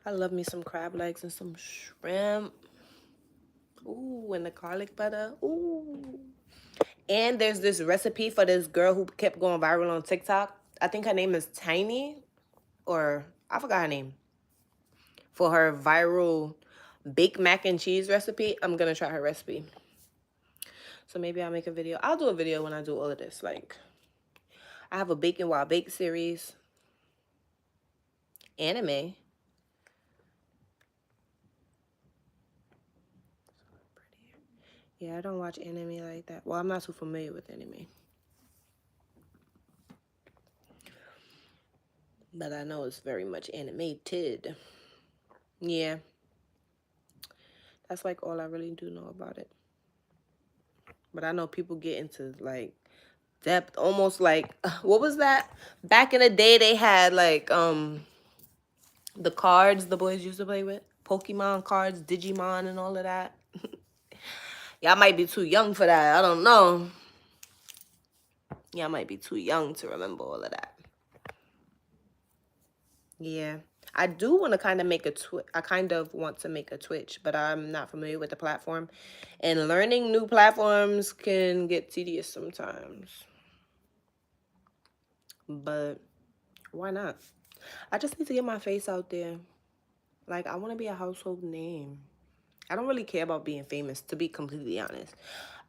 Speaker 1: I love me some crab legs and some shrimp. Ooh, and the garlic butter. Ooh. And there's this recipe for this girl who kept going viral on TikTok. I think her name is Tiny, or I forgot her name. For her viral baked mac and cheese recipe, I'm gonna try her recipe. So maybe I'll make a video. I'll do a video when I do all of this. Like, I have a Bacon While Bake series. Anime. Yeah, I don't watch anime like that. Well, I'm not too familiar with anime. But I know it's very much animated. Yeah. That's like all I really do know about it. But I know people get into like depth, almost like what was that? Back in the day they had like the cards the boys used to play with. Pokemon cards, Digimon and all of that. Y'all might be too young for that. I don't know. Y'all might be too young to remember all of that. Yeah. I do want to kind of make a I kind of want to make a Twitch, but I'm not familiar with the platform. And learning new platforms can get tedious sometimes. But why not? I just need to get my face out there. Like, I want to be a household name. I don't really care about being famous, to be completely honest.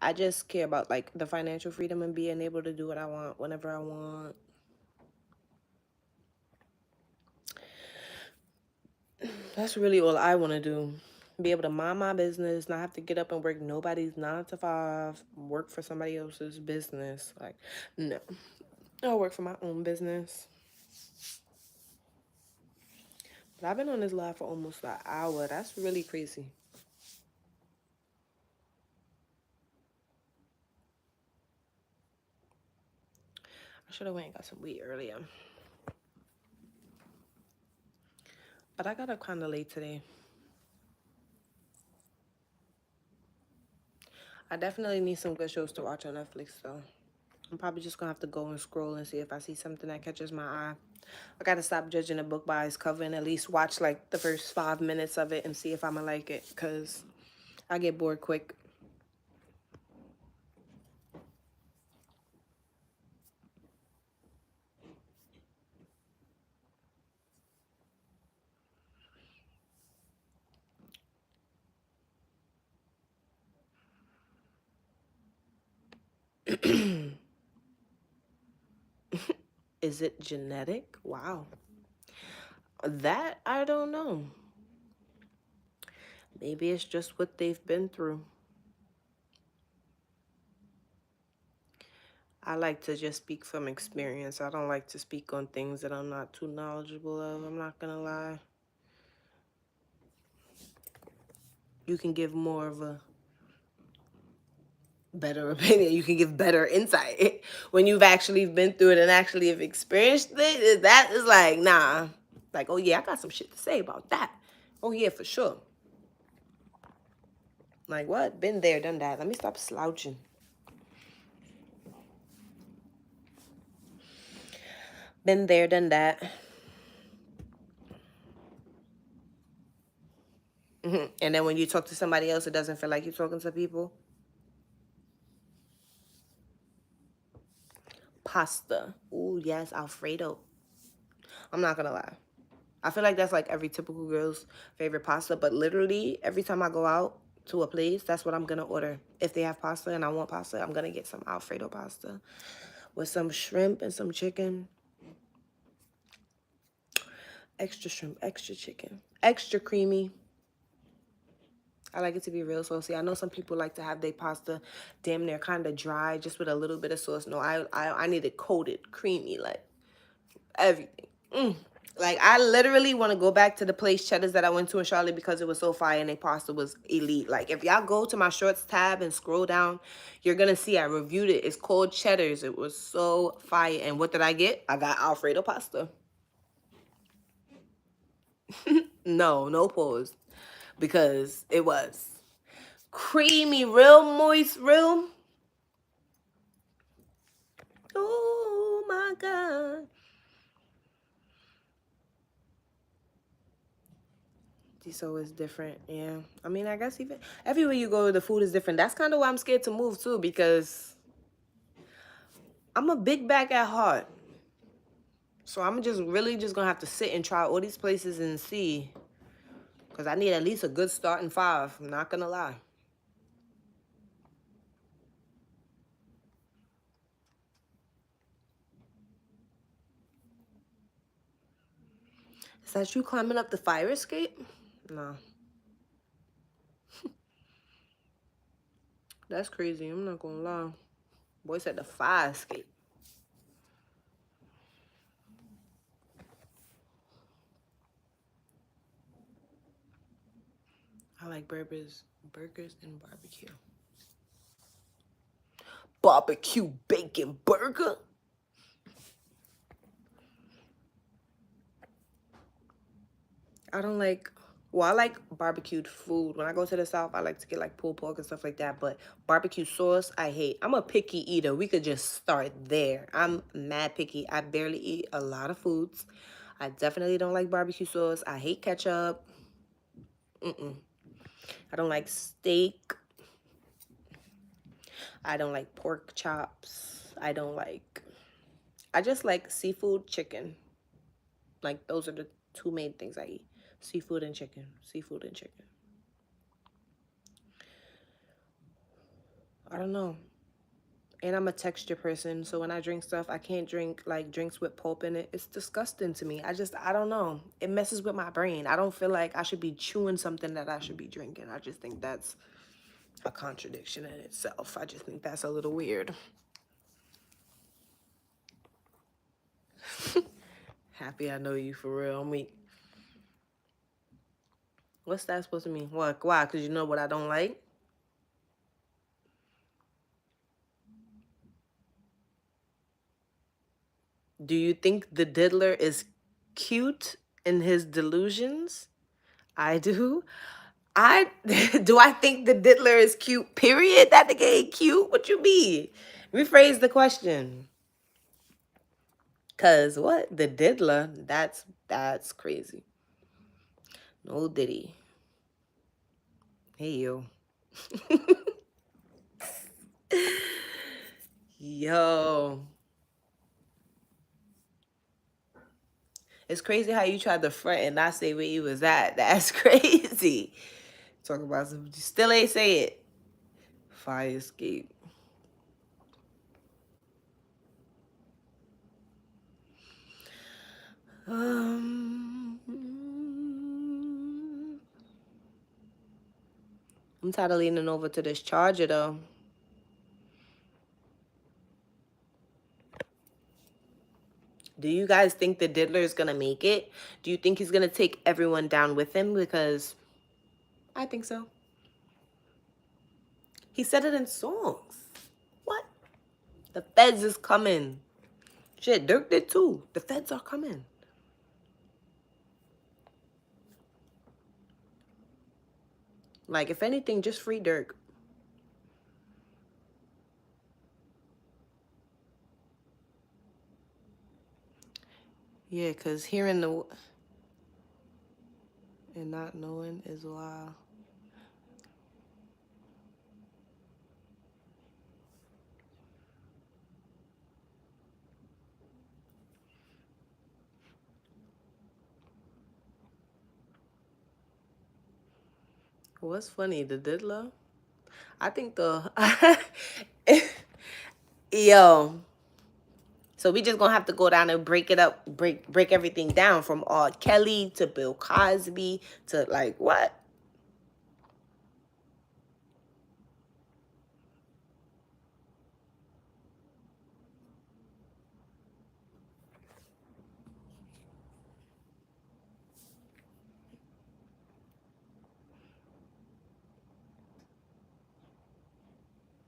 Speaker 1: I just care about, like, the financial freedom and being able to do what I want whenever I want. That's really all I want to do. Be able to mind my business, not have to get up and work nobody's 9 to 5, work for somebody else's business. Like, no. I'll work for my own business. But I've been on this live for almost an hour. That's really crazy. I should have went and got some weed earlier. But I got up kind of late today. I definitely need some good shows to watch on Netflix, though. I'm probably just gonna have to go and scroll and see if I see something that catches my eye. I gotta stop judging a book by its cover and at least watch like the first 5 minutes of it and see if I'm gonna like it, because I get bored quick. Is it genetic? Wow. That I don't know. Maybe it's just what they've been through. I like to just speak from experience. I don't like to speak on things that I'm not too knowledgeable of. I'm not gonna lie. You can give more of a better opinion. You can give better insight when you've actually been through it and actually have experienced it. That is like, nah. Like, oh yeah, I got some shit to say about that. Oh yeah, for sure. Like what? Been there, done that. Let me stop slouching. Been there, done that. And then when you talk to somebody else, it doesn't feel like you're talking to people. Pasta. Ooh, yes, Alfredo. I'm not gonna lie. I feel like that's like every typical girl's favorite pasta, but literally every time I go out to a place, that's what I'm gonna order. If they have pasta and I want pasta, I'm gonna get some Alfredo pasta with some shrimp and some chicken. Extra shrimp, extra chicken, extra creamy. I like it to be real saucy. I know some people like to have their pasta damn near kind of dry, just with a little bit of sauce. No, I need it coated, creamy, like everything. Like, I literally want to go back to the place Cheddar's that I went to in Charlotte because it was so fire and their pasta was elite. Like, if y'all go to my shorts tab and scroll down, you're going to see I reviewed it. It's called Cheddar's. It was so fire. And what did I get? I got Alfredo pasta. No pause. Because it was creamy, real moist, real. Oh, my God. So it's different, yeah. I mean, I guess even everywhere you go, the food is different. That's kind of why I'm scared to move too, because I'm a big bag at heart. So I'm just really just gonna have to sit and try all these places and see, because I need at least a good starting 5. I'm not gonna lie. Is that you climbing up the fire escape? No. That's crazy. I'm not gonna lie. Boy said the fire escape. I like burgers and barbecue. Barbecue bacon burger? I don't like, well, I like barbecued food. When I go to the South, I like to get like pulled pork and stuff like that. But barbecue sauce, I hate. I'm a picky eater. We could just start there. I'm mad picky. I barely eat a lot of foods. I definitely don't like barbecue sauce. I hate ketchup. I don't like steak. I don't like pork chops. I just like seafood, chicken. Like, those are the 2 main things I eat. Seafood and chicken. Seafood and chicken. I don't know. And I'm a texture person, so when I drink stuff, I can't drink like drinks with pulp in it. It's disgusting to me. I don't know. It messes with my brain. I don't feel like I should be chewing something that I should be drinking. I just think that's a contradiction in itself. I just think that's a little weird. Happy I know you for real. What's that supposed to mean? What? Why? Because you know what I don't like? Do you think the diddler is cute in his delusions? I do. I do I think the diddler is cute, period? That nigga ain't cute. What you mean? Rephrase the question. Cause what? The diddler? That's crazy. No diddy. Hey yo. Yo. It's crazy how you tried to front and not say where you was at. That's crazy. Talk about some, you still ain't say it. Fire escape. I'm tired of leaning over to this charger though. Do you guys think the diddler is going to make it? Do you think he's going to take everyone down with him? Because I think so. He said it in songs. What? The feds is coming. Shit, Dirk did too. The feds are coming. Like, if anything, just free Dirk. Yeah, because hearing the... and not knowing is wild. What's funny, the diddler? I think the... Yo. So we just gonna have to go down and break it up, break everything down from R. Kelly to Bill Cosby to like what?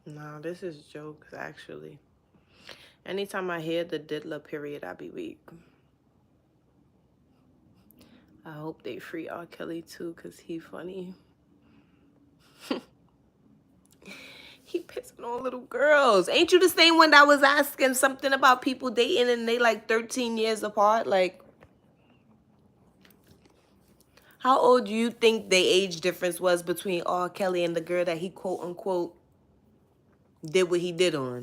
Speaker 1: No, this is jokes actually. Anytime I hear the diddler period, I be weak. I hope they free R. Kelly too, cause he funny. He pissing on little girls. Ain't you the same one that was asking something about people dating and they like 13 years apart? Like, how old do you think the age difference was between R. Kelly and the girl that he quote unquote did what he did on?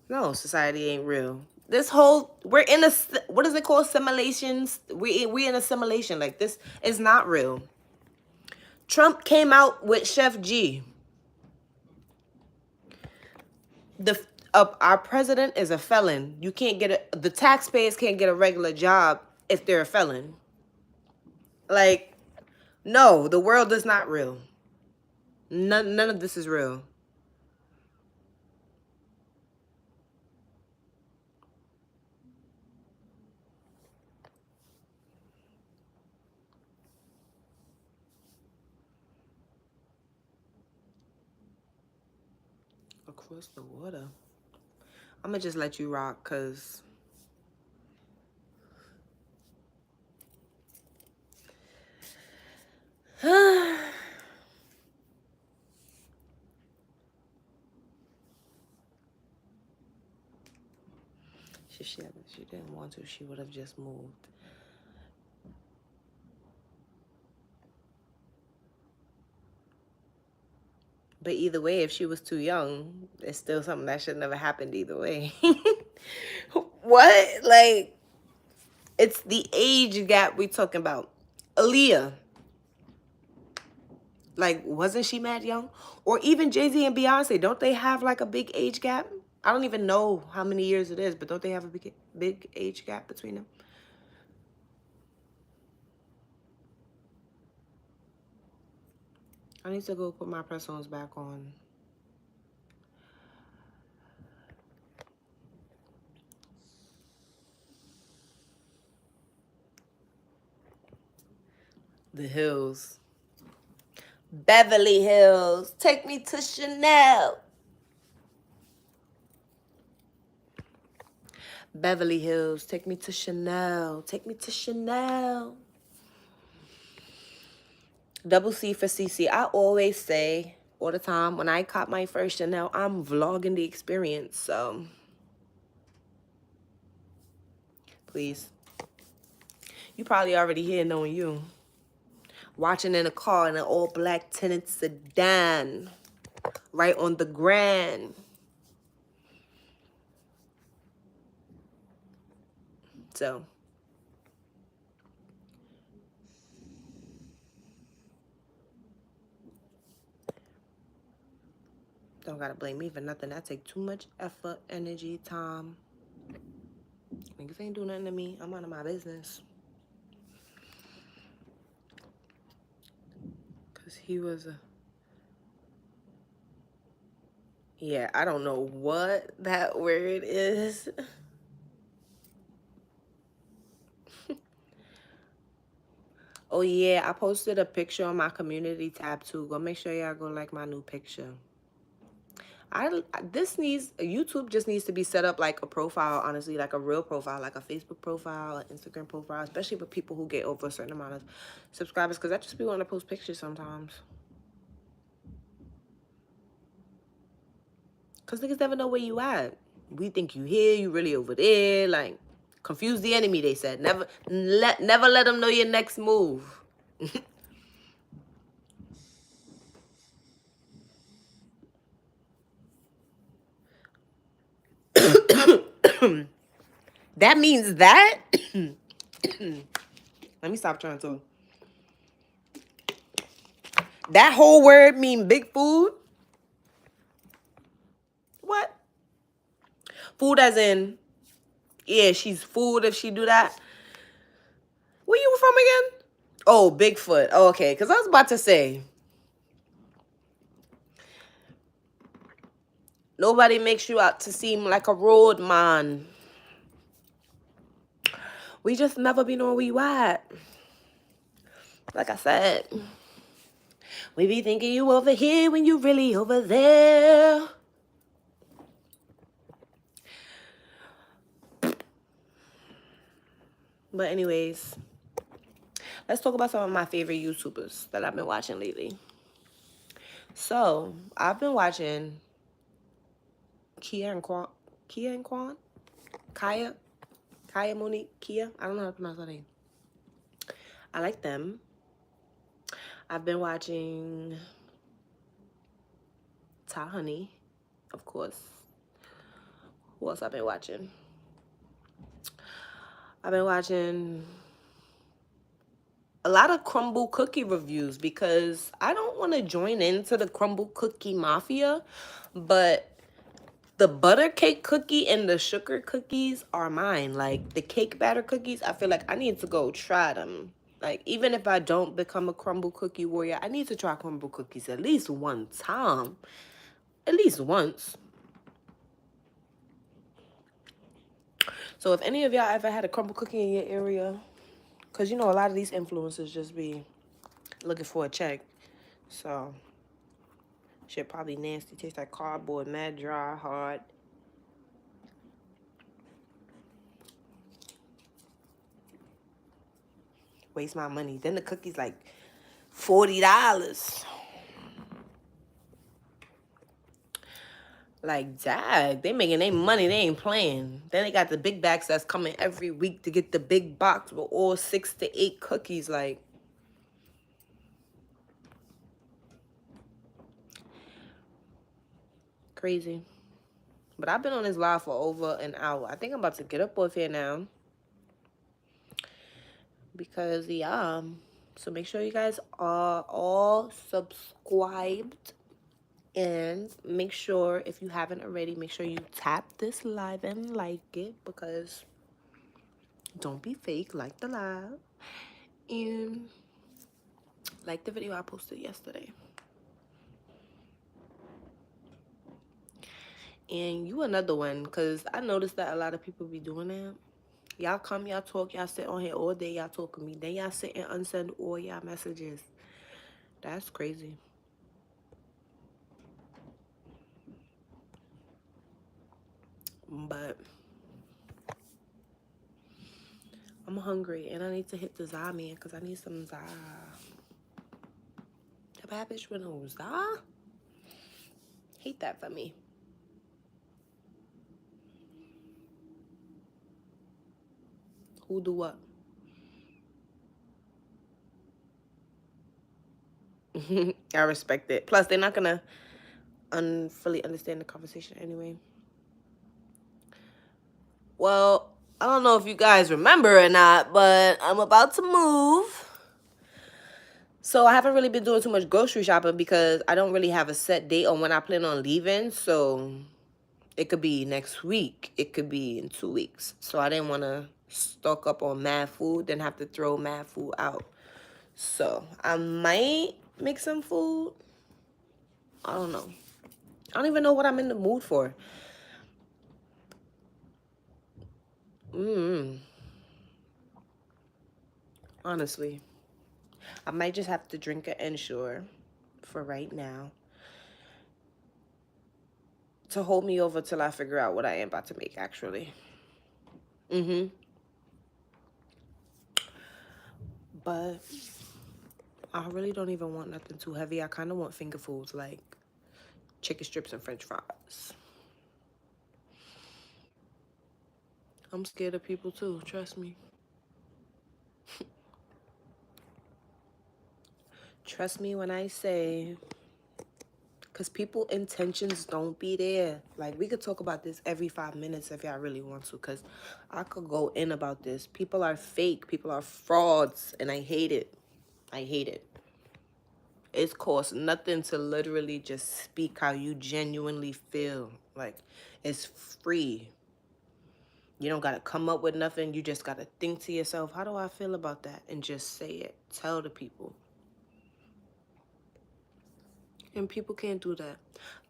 Speaker 1: No, society ain't real. This whole, we're in a, what is it called? Simulations. We in a simulation. Like, this is not real. Trump came out with Chef G. Our president is a felon. You can't the taxpayers can't get a regular job if they're a felon. Like, no, the world is not real. None of this is real. Across the water. I'm gonna just let you rock, cause she didn't want to. She would have just moved. But either way, if she was too young, it's still something that should never happened either way. What? Like, it's the age gap we talking about. Aaliyah. Like, wasn't she mad young? Or even Jay-Z and Beyonce, don't they have like a big age gap? I don't even know how many years it is, but don't they have a big age gap between them? I need to go put my press-ons back on. The Hills. Beverly Hills. Take me to Chanel. Beverly Hills. Take me to Chanel. Take me to Chanel. Double C for CC. I always say all the time, when I caught my first Chanel, I'm vlogging the experience. So, please. You probably already here knowing you. Watching in a car in an all-black tinted sedan. Right on the Grand. So. Don't gotta blame me for nothing. I take too much effort, energy, time. Niggas ain't do nothing to me. I'm out of my business. Because he was a... Yeah, I don't know what that word is. Oh yeah, I posted a picture on my community tab too. Go make sure y'all go like my new picture. This needs YouTube just needs to be set up like a profile, honestly, like a real profile, like a Facebook profile, an Instagram profile, especially for people who get over a certain amount of subscribers, because I just be wanting to post pictures sometimes. Because niggas never know where you at. We think you here, you really over there. Like, confuse the enemy, they said. Never let them know your next move. That means that? Let me stop trying to. That whole word mean big food? What? Food as in, yeah, she's food if she do that. Where you from again? Oh, Bigfoot. Oh, okay, because I was about to say, nobody makes you out to seem like a road man. We just never be knowing where you at. Like I said, we be thinking you over here when you really over there. But anyways, let's talk about some of my favorite YouTubers that I've been watching lately. So, I've been watching Kia and Quan. Kia and Quan? Kaya? Kaya Monique? Kia? I don't know how to pronounce her name. I like them. I've been watching Ta Honey, of course. Who else I've been watching? I've been watching a lot of crumble cookie reviews because I don't want to join into the crumble cookie mafia, but the butter cake cookie and the sugar cookies are mine. Like the cake batter cookies, I feel like I need to go try them. Like even if I don't become a crumble cookie warrior, I need to try crumble cookies at least one time. At least once. So if any of y'all ever had a crumble cookie in your area, because you know a lot of these influencers just be looking for a check. So shit probably nasty. Tastes like cardboard, mad dry, hard. Waste my money. Then the cookie's like $40. Like, dag, they making their money. They ain't playing. Then they got the big bags that's coming every week to get the big box with all 6 to 8 cookies. Like, crazy. But I've been on this live for over an hour. I think I'm about to get up off here now. Because, yeah. So make sure you guys are all subscribed. And make sure, if you haven't already, make sure you tap this live and like it. Because don't be fake. Like the live. And like the video I posted yesterday. And you another one, because I noticed that a lot of people be doing that. Y'all come, y'all talk, y'all sit on here all day, y'all talk to me. Then y'all sit and unsend all y'all messages. That's crazy. But I'm hungry and I need to hit the za man because I need some za. The bad bitch with no za? Hate that for me. Who do what? I respect it. Plus, they're not gonna fully understand the conversation anyway. Well, I don't know if you guys remember or not, but I'm about to move. So I haven't really been doing too much grocery shopping because I don't really have a set date on when I plan on leaving. So it could be next week. It could be in 2 weeks. So I didn't want to stock up on mad food, then have to throw mad food out. So I might make some food. I don't know. I don't even know what I'm in the mood for. Honestly, I might just have to drink an Ensure for right now to hold me over till I figure out what I am about to make, actually. But I really don't even want nothing too heavy. I kind of want finger foods like chicken strips and french fries. I'm scared of people too, trust me. Trust me when I say, because people intentions don't be there. Like, we could talk about this every 5 minutes if y'all really want to, because I could go in about this. People are fake. People are frauds, and I hate it. I hate it. It costs nothing to literally just speak how you genuinely feel. Like, it's free. You don't got to come up with nothing. You just got to think to yourself, how do I feel about that? And just say it. Tell the people. And people can't do that.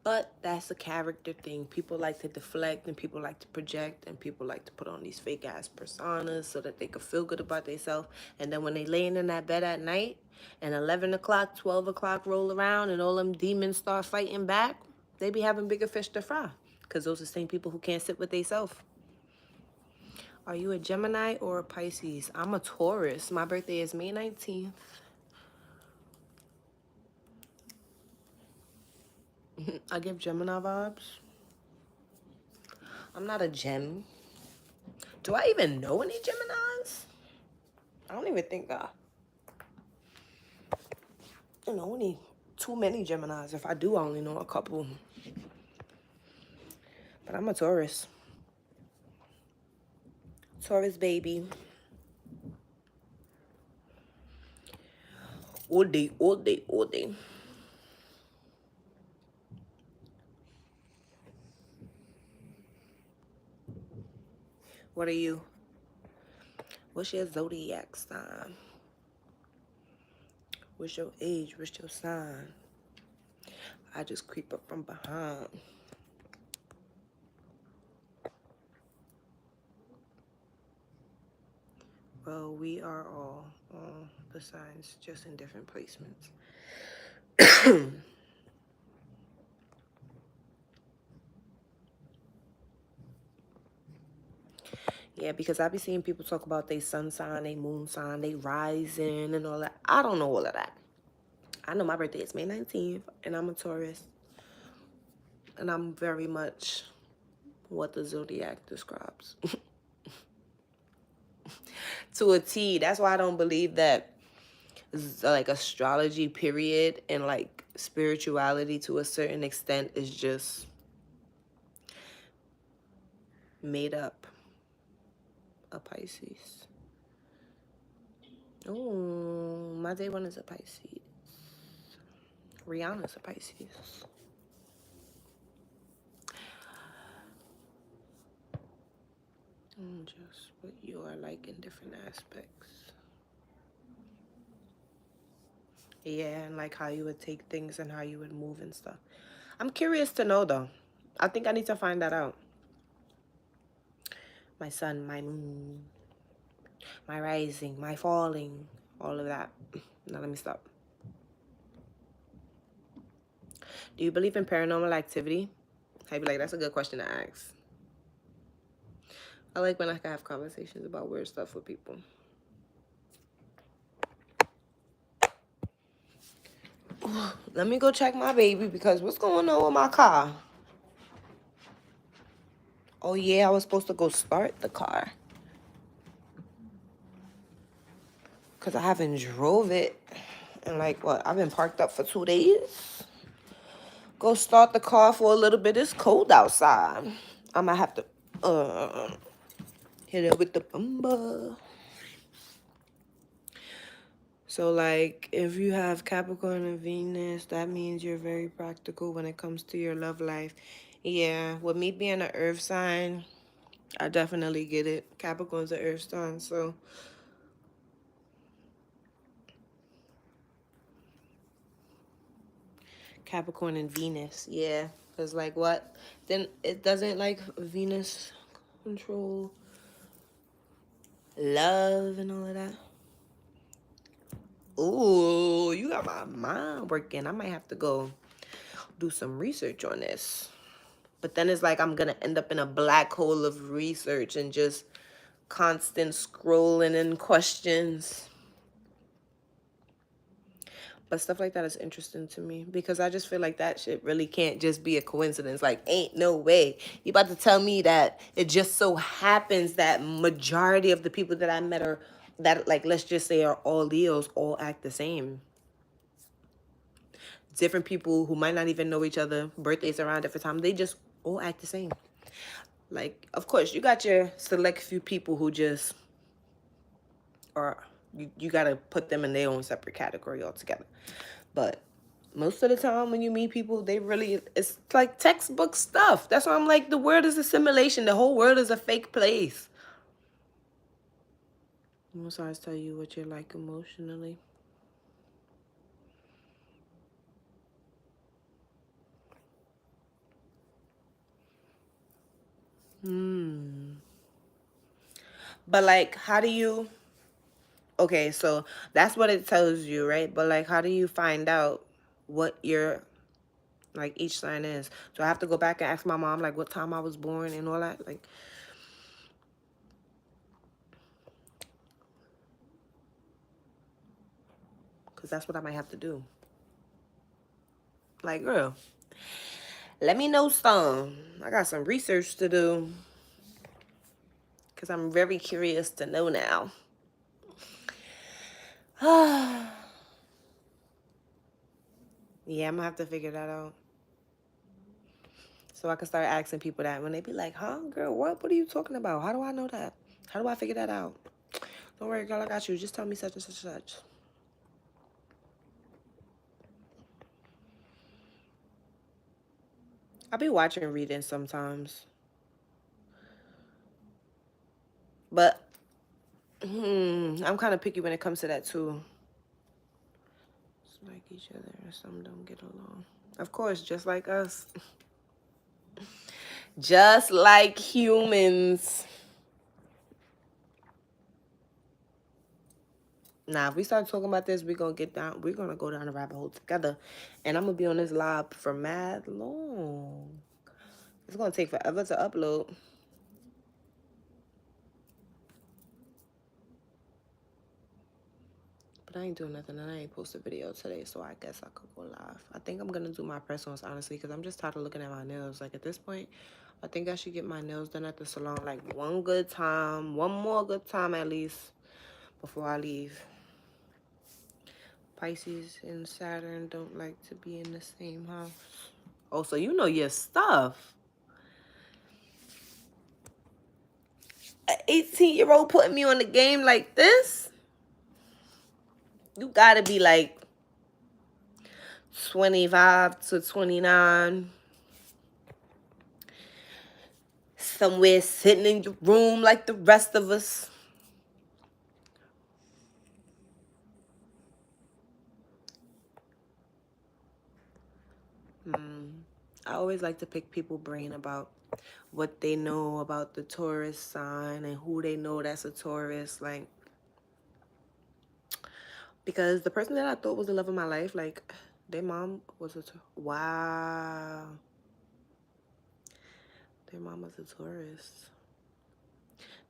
Speaker 1: But that's a character thing. People like to deflect, and people like to project, and people like to put on these fake ass personas so that they can feel good about themselves. And then when they laying in that bed at night and 11 o'clock, 12 o'clock roll around and all them demons start fighting back, they be having bigger fish to fry. Because those are the same people who can't sit with themselves. Are you a Gemini or a Pisces? I'm a Taurus. My birthday is May 19th. I give Gemini vibes. I'm not a Gem. Do I even know any Geminis? I don't even think I know any too many Geminis. If I do, I only know a couple. But I'm a Taurus. Taurus baby. All day, all day, all day. What are you? What's your zodiac sign? What's your age? What's your sign? I just creep up from behind. Well, we are all the signs, just in different placements. Yeah, because I be seeing people talk about their sun sign, their moon sign, they rising and all that. I don't know all of that. I know my birthday is May 19th, and I'm a Taurus. And I'm very much what the zodiac describes. To a T. That's why I don't believe that, like, astrology, period, and, like, spirituality to a certain extent is just made up. A Pisces. Oh, my day one is a Pisces. Rihanna's a Pisces. Just what you are like in different aspects. Yeah, and like how you would take things and how you would move and stuff. I'm curious to know, though. I think I need to find that out. My sun, my moon, my rising, my falling, all of that. Now let me stop. Do you believe in paranormal activity? I'd be like, that's a good question to ask. I like when I can have conversations about weird stuff with people. Let me go check my baby, because what's going on with my car? Oh yeah, I was supposed to go start the car, because I haven't drove it. And like, what, I've been parked up for 2 days. Go start the car for a little bit. It's cold outside. I might have to hit it with the bumper. So, like, if you have Capricorn and Venus, that means you're very practical when it comes to your love life. Yeah, with me being an earth sign, I definitely get it. Capricorn's an earth sign, so Capricorn and Venus, yeah. Because, like, what? Then it doesn't, like, Venus control love and all of that. Ooh, you got my mind working. I might have to go do some research on this. But then it's like I'm going to end up in a black hole of research and just constant scrolling and questions. But stuff like that is interesting to me because I just feel like that shit really can't just be a coincidence. Like, ain't no way. You about to tell me that it just so happens that majority of the people that I met are, that, like, let's just say are all Leos, all act the same. Different people who might not even know each other, birthdays around different time, they just all act the same. Like, of course, you got your select few people who just are, you got to put them in their own separate category altogether. But most of the time when you meet people, they really, it's like textbook stuff. That's why I'm like, the world is a simulation. The whole world is a fake place. Most always tell you what you're like emotionally. But like, how do you, okay, so that's what it tells you, right? But like, how do you find out what your, like, each sign is? So I have to go back and ask my mom, like, what time I was born and all that? Like, because that's what I might have to do. Like, girl, let me know some. I got some research to do. Because I'm very curious to know now. Yeah, I'm going to have to figure that out. So I can start asking people that when they be like, huh, girl, what are you talking about? How do I know that? How do I figure that out? Don't worry, girl, I got you. Just tell me such and such and such. I be watching reading sometimes. But I'm kind of picky when it comes to that too. It's like each other and some don't get along. Of course, just like us. Just like humans. Now, if we start talking about this, we're going to go down the rabbit hole together. And I'm going to be on this live for mad long. It's going to take forever to upload. But I ain't doing nothing, and I ain't posted a video today, so I guess I could go live. I think I'm going to do my press-ons, honestly, because I'm just tired of looking at my nails. Like, at this point, I think I should get my nails done at the salon, like, one more good time at least, before I leave. Pisces and Saturn don't like to be in the same house. Oh, so you know your stuff. An 18-year-old putting me on the game like this? You gotta be like 25 to 29. Somewhere sitting in your room like the rest of us. I always like to pick people's brain about what they know about the Taurus sign and who they know that's a Taurus. Like, because the person that I thought was the love of my life, like, their mom was a Taurus. Wow. Their mom was a Taurus.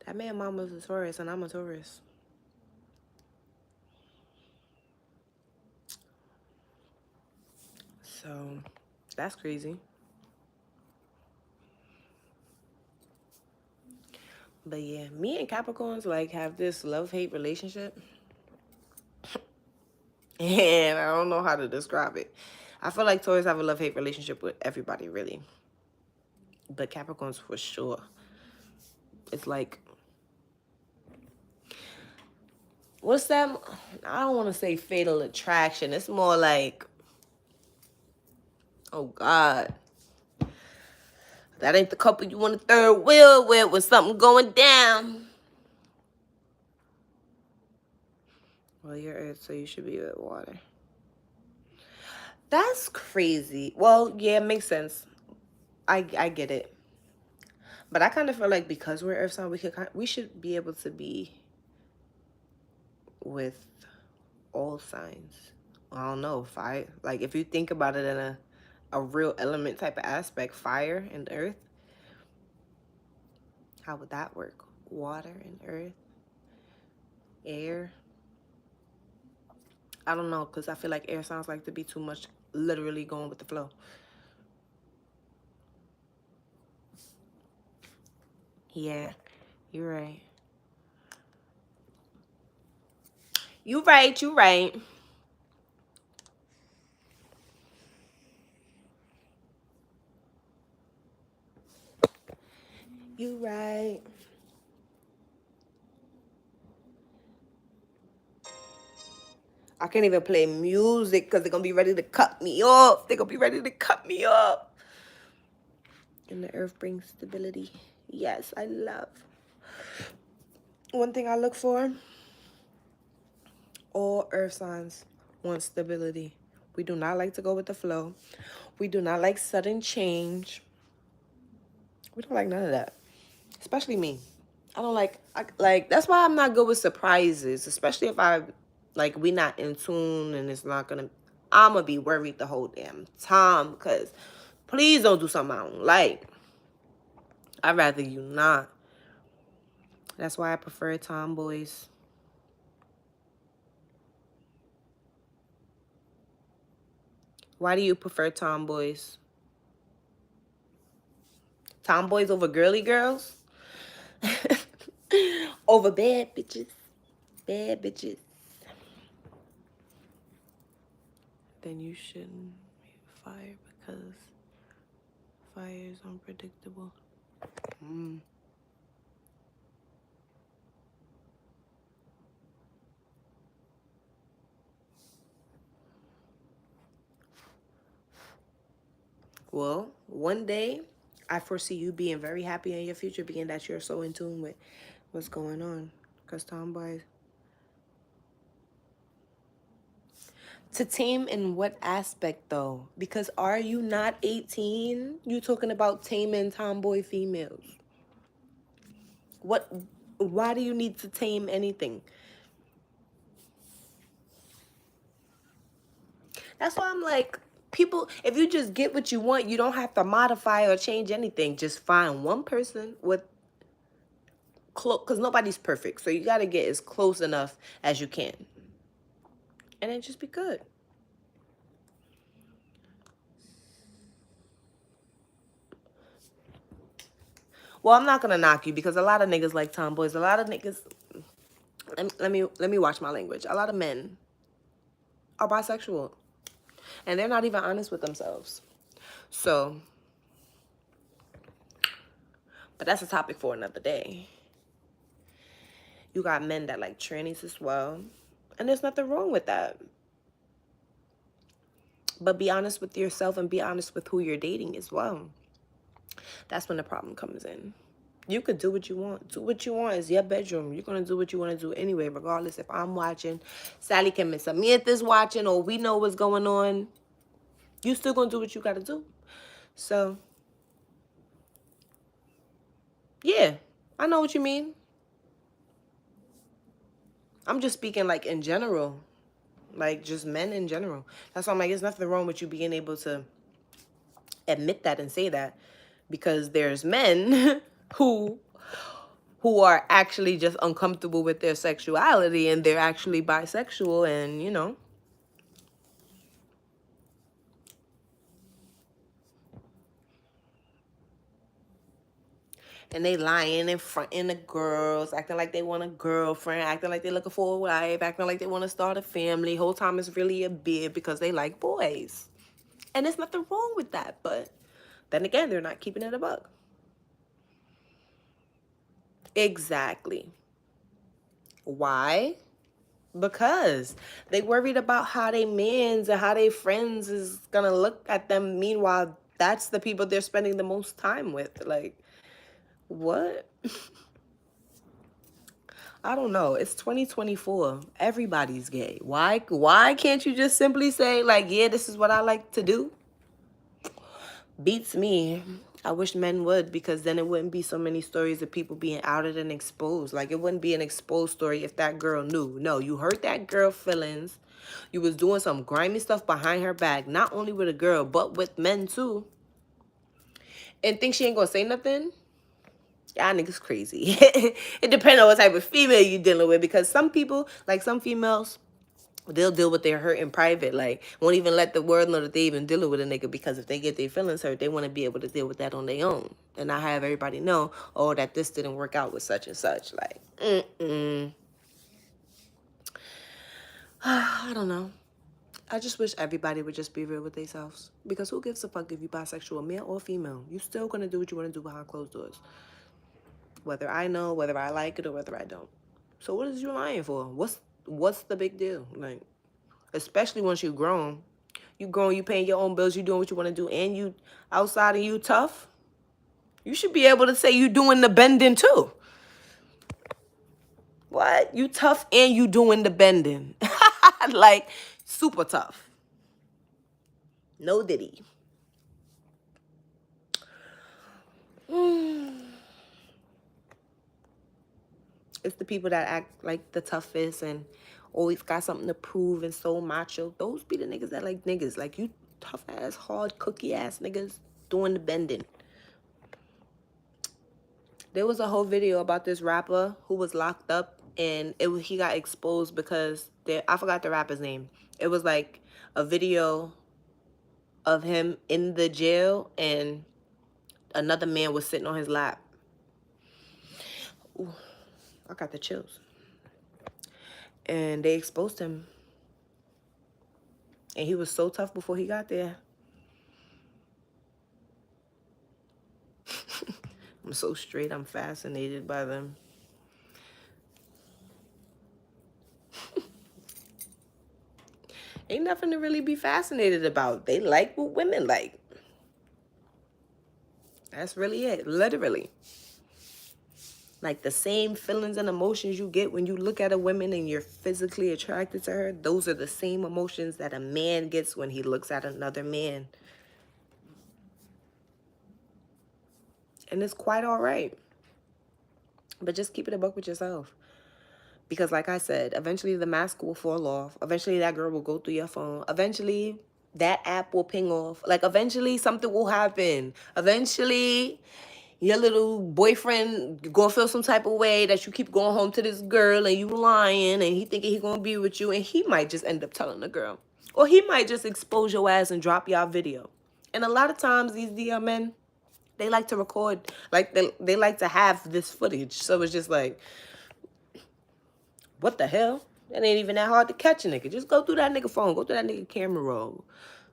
Speaker 1: That man's mom was a Taurus and I'm a Taurus. So, that's crazy. But yeah, me and Capricorns, like, have this love-hate relationship. And I don't know how to describe it. I feel like Taurus have a love-hate relationship with everybody, really. But Capricorns, for sure. It's like, what's that? I don't want to say fatal attraction. It's more like, oh, God. That ain't the couple you want a third wheel with when something going down. Well, you're Earth, so you should be with water. That's crazy. Well, yeah, it makes sense. I get it. But I kind of feel like because we're earth sign, we should be able to be with all signs. I don't know, fire. Like if you think about it in a real element type of aspect, fire and earth, how would that work? Water and earth, air. I don't know, because I feel like air sounds like to be too much literally going with the flow. Yeah, you're right. You right, you right. You right. I can't even play music because they're going to be ready to cut me off. They're going to be ready to cut me off. And the earth brings stability. Yes, I love. One thing I look for, all earth signs want stability. We do not like to go with the flow. We do not like sudden change. We don't like none of that. Especially me. I don't like that's why I'm not good with surprises, especially if we not in tune and it's not gonna. I'm gonna be worried the whole damn time because please don't do something I don't like. I'd rather you not. That's why I prefer tomboys. Why do you prefer tomboys? Tomboys over girly girls? Over bad bitches. Bad bitches. Then you shouldn't fire because fire is unpredictable. Well, one day I foresee you being very happy in your future, being that you're so in tune with what's going on. Because tomboys. To tame in what aspect though? Because are you not 18? You talking about taming tomboy females. What? Why do you need to tame anything? That's why I'm like, people, if you just get what you want, you don't have to modify or change anything. Just find one person with close, because nobody's perfect. So you got to get as close enough as you can. And then just be good. Well, I'm not gonna knock you because a lot of niggas like tomboys. A lot of niggas. Let me watch my language. A lot of men are bisexual, and they're not even honest with themselves. So, but that's a topic for another day. You got men that like trannies as well, and there's nothing wrong with that. But be honest with yourself and be honest with who you're dating as well. That's when the problem comes in. You could do what you want. Do what you want. It's your bedroom. You're going to do what you want to do anyway, regardless if I'm watching, Sally can miss Samantha's watching, or we know what's going on. You still going to do what you got to do. So, yeah, I know what you mean. I'm just speaking like in general. Like just men in general. That's why I'm like, there's nothing wrong with you being able to admit that and say that. Because there's men who are actually just uncomfortable with their sexuality and they're actually bisexual and, you know. And they lying in front of the girls, acting like they want a girlfriend, acting like they're looking for a wife, acting like they want to start a family. Whole time it's really a bid because they like boys. And there's nothing wrong with that. But then again, they're not keeping it a buck. Exactly. Why? Because they worried about how they mans and how they friends is gonna look at them. Meanwhile, that's the people they're spending the most time with. Like, what? I don't know. It's 2024. Everybody's gay. Why can't you just simply say, like, yeah, this is what I like to do? Beats me. I wish men would, because then it wouldn't be so many stories of people being outed and exposed. Like, it wouldn't be an exposed story if that girl knew. No, you hurt that girl feelings. You was doing some grimy stuff behind her back, not only with a girl, but with men too. And think she ain't gonna say nothing? Y'all niggas crazy. It depends on what type of female you dealing with, because some people, like some females, they'll deal with their hurt in private. Like, won't even let the world know that they even dealing with a nigga, because if they get their feelings hurt, they want to be able to deal with that on their own. And not have everybody know, oh, that this didn't work out with such and such. Like, I don't know. I just wish everybody would just be real with themselves. Because who gives a fuck if you bisexual, male or female? You still gonna do what you want to do behind closed doors. Whether I know, whether I like it, or whether I don't. So what is you lying for? What's the big deal? Like, especially once you're grown. You grown, you paying your own bills, you doing what you want to do, and you outside and you tough. You should be able to say you doing the bending too. What? You tough and you doing the bending. Like, super tough. No diddy. It's the people that act like the toughest and always got something to prove and so macho. Those be the niggas that like niggas. Like, you tough ass, hard cookie ass niggas doing the bending. There was a whole video about this rapper who was locked up, and he got exposed because I forgot the rapper's name. It was like a video of him in the jail, and another man was sitting on his lap. Ooh, I got the chills. And they exposed him. And he was so tough before he got there. I'm so straight, I'm fascinated by them. Ain't nothing to really be fascinated about. They like what women like. That's really it, literally. Like, the same feelings and emotions you get when you look at a woman and you're physically attracted to her, those are the same emotions that a man gets when he looks at another man. And it's quite all right. But just keep it a buck with yourself. Because like I said, eventually the mask will fall off. Eventually that girl will go through your phone. Eventually that app will ping off. Like, eventually something will happen. Eventually your little boyfriend gonna feel some type of way that you keep going home to this girl and you lying, and he thinking he gonna be with you, and he might just end up telling the girl. Or he might just expose your ass and drop y'all video. And a lot of times these DM men, they like to record, like they like to have this footage. So it's just like, what the hell? That ain't even that hard to catch a nigga. Just go through that nigga phone. Go through that nigga camera roll.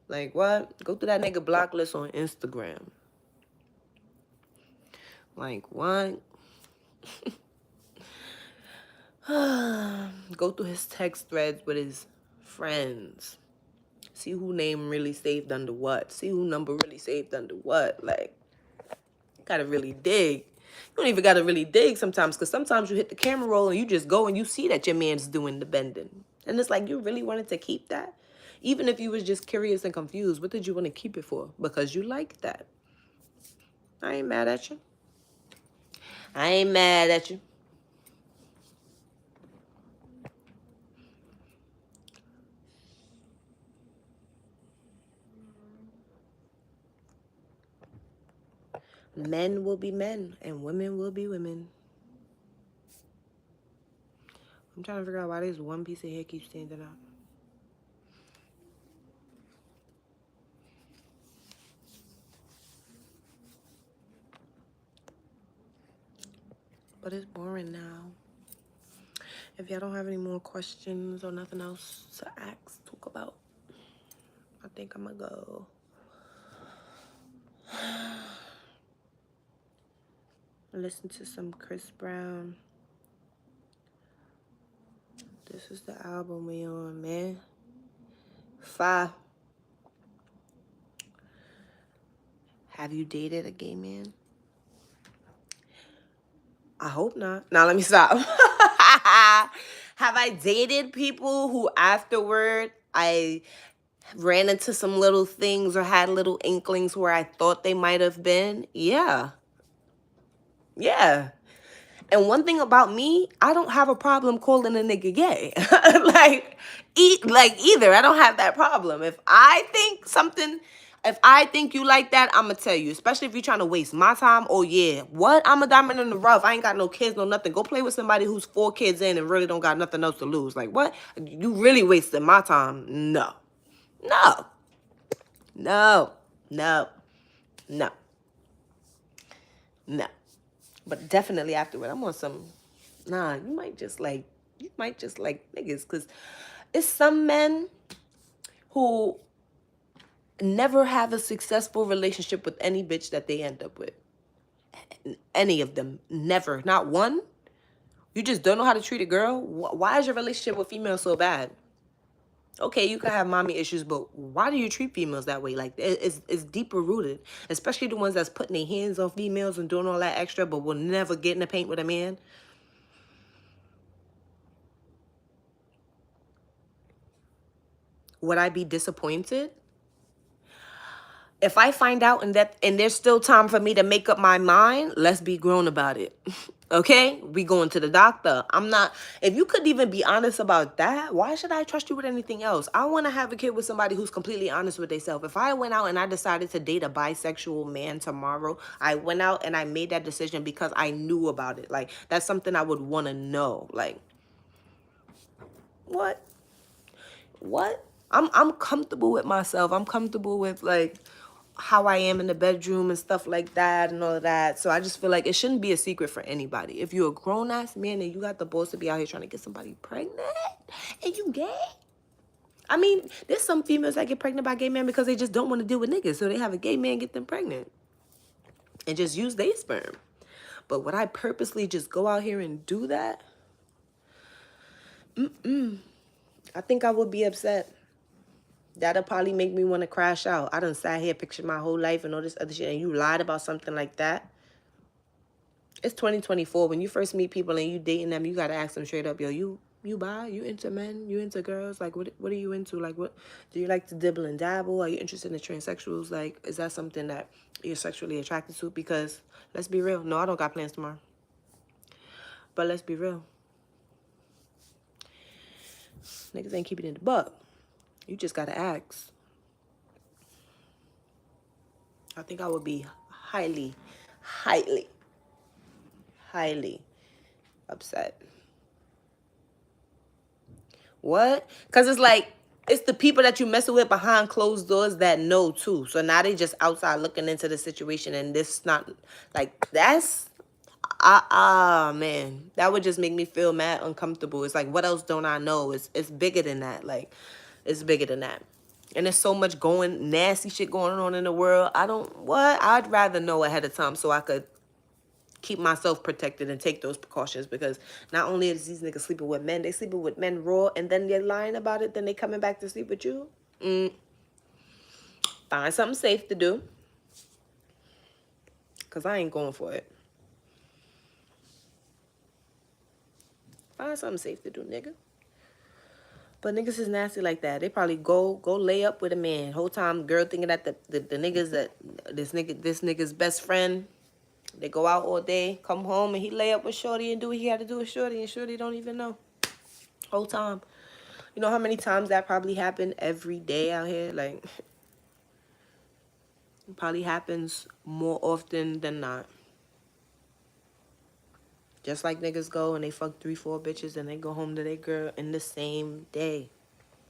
Speaker 1: Like, what? Go through that nigga block list on Instagram. Like, what? Go through his text threads with his friends. See who name really saved under what. See who number really saved under what. Like, gotta really dig. You don't even gotta really dig sometimes, because sometimes you hit the camera roll and you just go and you see that your man's doing the bending. And it's like, you really wanted to keep that? Even if you was just curious and confused, what did you want to keep it for? Because you like that. I ain't mad at you. I ain't mad at you. Men will be men and women will be women. I'm trying to figure out why this one piece of hair keeps standing out. But it's boring now. If y'all don't have any more questions or nothing else to ask, talk about, I think I'm gonna go. Listen to some Chris Brown. This is the album we on, man. 5. Have you dated a gay man? I hope not. Now let me stop. Have I dated people who afterward I ran into some little things or had little inklings where I thought they might have been. Yeah. Yeah. And one thing about me, I don't have a problem calling a nigga gay. Either. I don't have that problem. If I think you like that, I'm gonna tell you. Especially if you're trying to waste my time. Oh yeah. What? I'm a diamond in the rough. I ain't got no kids, no nothing. Go play with somebody who's 4 kids in and really don't got nothing else to lose. Like what? You really wasted my time. No. No. No. No. No. No. But definitely afterward, I'm on some. Nah, you might just like niggas, because it's some men who never have a successful relationship with any bitch that they end up with. Any of them, never, not one. You just don't know how to treat a girl. Why is your relationship with females so bad? Okay, you can have mommy issues, but why do you treat females that way? Like it's deeper rooted, especially the ones that's putting their hands on females and doing all that extra, but will never get in the paint with a man. Would I be disappointed? If I find out and there's still time for me to make up my mind, let's be grown about it. Okay? We going to the doctor. I'm not, if you couldn't even be honest about that, why should I trust you with anything else? I want to have a kid with somebody who's completely honest with themselves. If I went out and I decided to date a bisexual man tomorrow, I went out and I made that decision because I knew about it. Like, that's something I would want to know. Like, what? What? I'm comfortable with myself. I'm comfortable with like how I am in the bedroom and stuff like that and all of that. So I just feel like it shouldn't be a secret for anybody. If you're a grown ass man and you got the balls to be out here trying to get somebody pregnant and you gay. I mean, there's some females that get pregnant by gay men because they just don't want to deal with niggas. So they have a gay man get them pregnant and just use their sperm. But would I purposely just go out here and do that? I think I would be upset. That'll probably make me want to crash out. I done sat here, pictured my whole life and all this other shit, and you lied about something like that. It's 2024. When you first meet people and you dating them, you gotta ask them straight up, yo, you bi? You into men? You into girls? Like, what are you into? Like, what do you like to dibble and dabble? Are you interested in transsexuals? Like, is that something that you're sexually attracted to? Because let's be real. No, I don't got plans tomorrow. But let's be real. Niggas ain't keeping it in the buck. You just gotta ask. I think I would be highly, highly, highly upset. What? Because it's like, it's the people that you messing with behind closed doors that know too. So now they just outside looking into the situation, and this not like that's man, that would just make me feel mad uncomfortable. It's like, what else don't I know? It's bigger than that. Like, it's bigger than that. And there's so much nasty shit going on in the world. I'd rather know ahead of time so I could keep myself protected and take those precautions, because not only is these niggas sleeping with men, they sleeping with men raw, and then they're lying about it, then they coming back to sleep with you. Find something safe to do, because I ain't going for it. Find something safe to do, nigga. But niggas is nasty like that. They probably go lay up with a man. Whole time girl thinking that the niggas that this nigga's best friend. They go out all day, come home, and he lay up with shorty and do what he had to do with shorty, and shorty don't even know. Whole time. You know how many times that probably happened every day out here? Like, it probably happens more often than not. Just like niggas go and they fuck 3-4 bitches and they go home to their girl in the same day.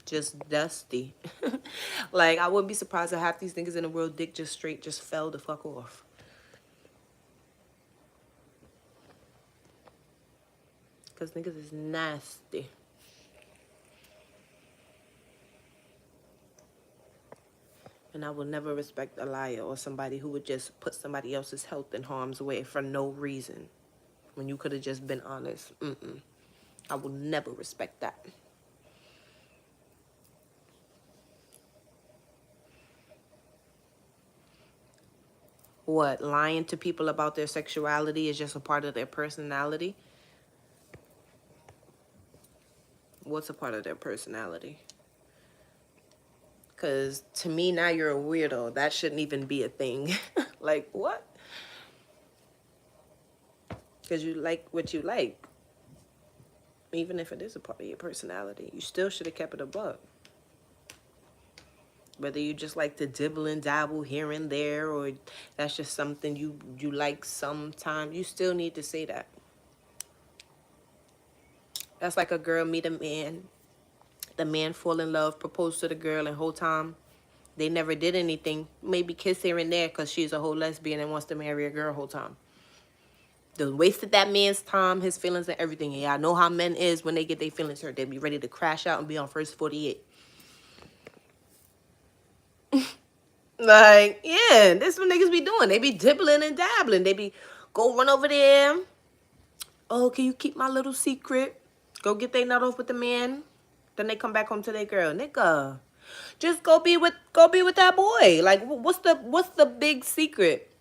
Speaker 1: Just dusty. Like, I wouldn't be surprised if half these niggas in the world dick just fell the fuck off. Because niggas is nasty. And I will never respect a liar or somebody who would just put somebody else's health in harm's way for no reason, when you could have just been honest. I will never respect that. What, lying to people about their sexuality is just a part of their personality? What's a part of their personality? Because to me, now you're a weirdo. That shouldn't even be a thing. Like, what? Because you like what you like. Even if it is a part of your personality, you still should have kept it a buck. Whether you just like to dibble and dabble here and there, or that's just something you like sometimes, you still need to say that. That's like a girl meet a man. The man fall in love, propose to the girl, and whole time they never did anything. Maybe kiss here and there because she's a whole lesbian and wants to marry a girl whole time. They wasted that man's time, his feelings, and everything. And y'all know how men is when they get their feelings hurt. They be ready to crash out and be on first 48. Like, yeah, this is what niggas be doing. They be dibbling and dabbling. They be, go run over there. Oh, can you keep my little secret? Go get their nut off with the man. Then they come back home to their girl. Nigga, just go be with that boy. Like, what's the big secret?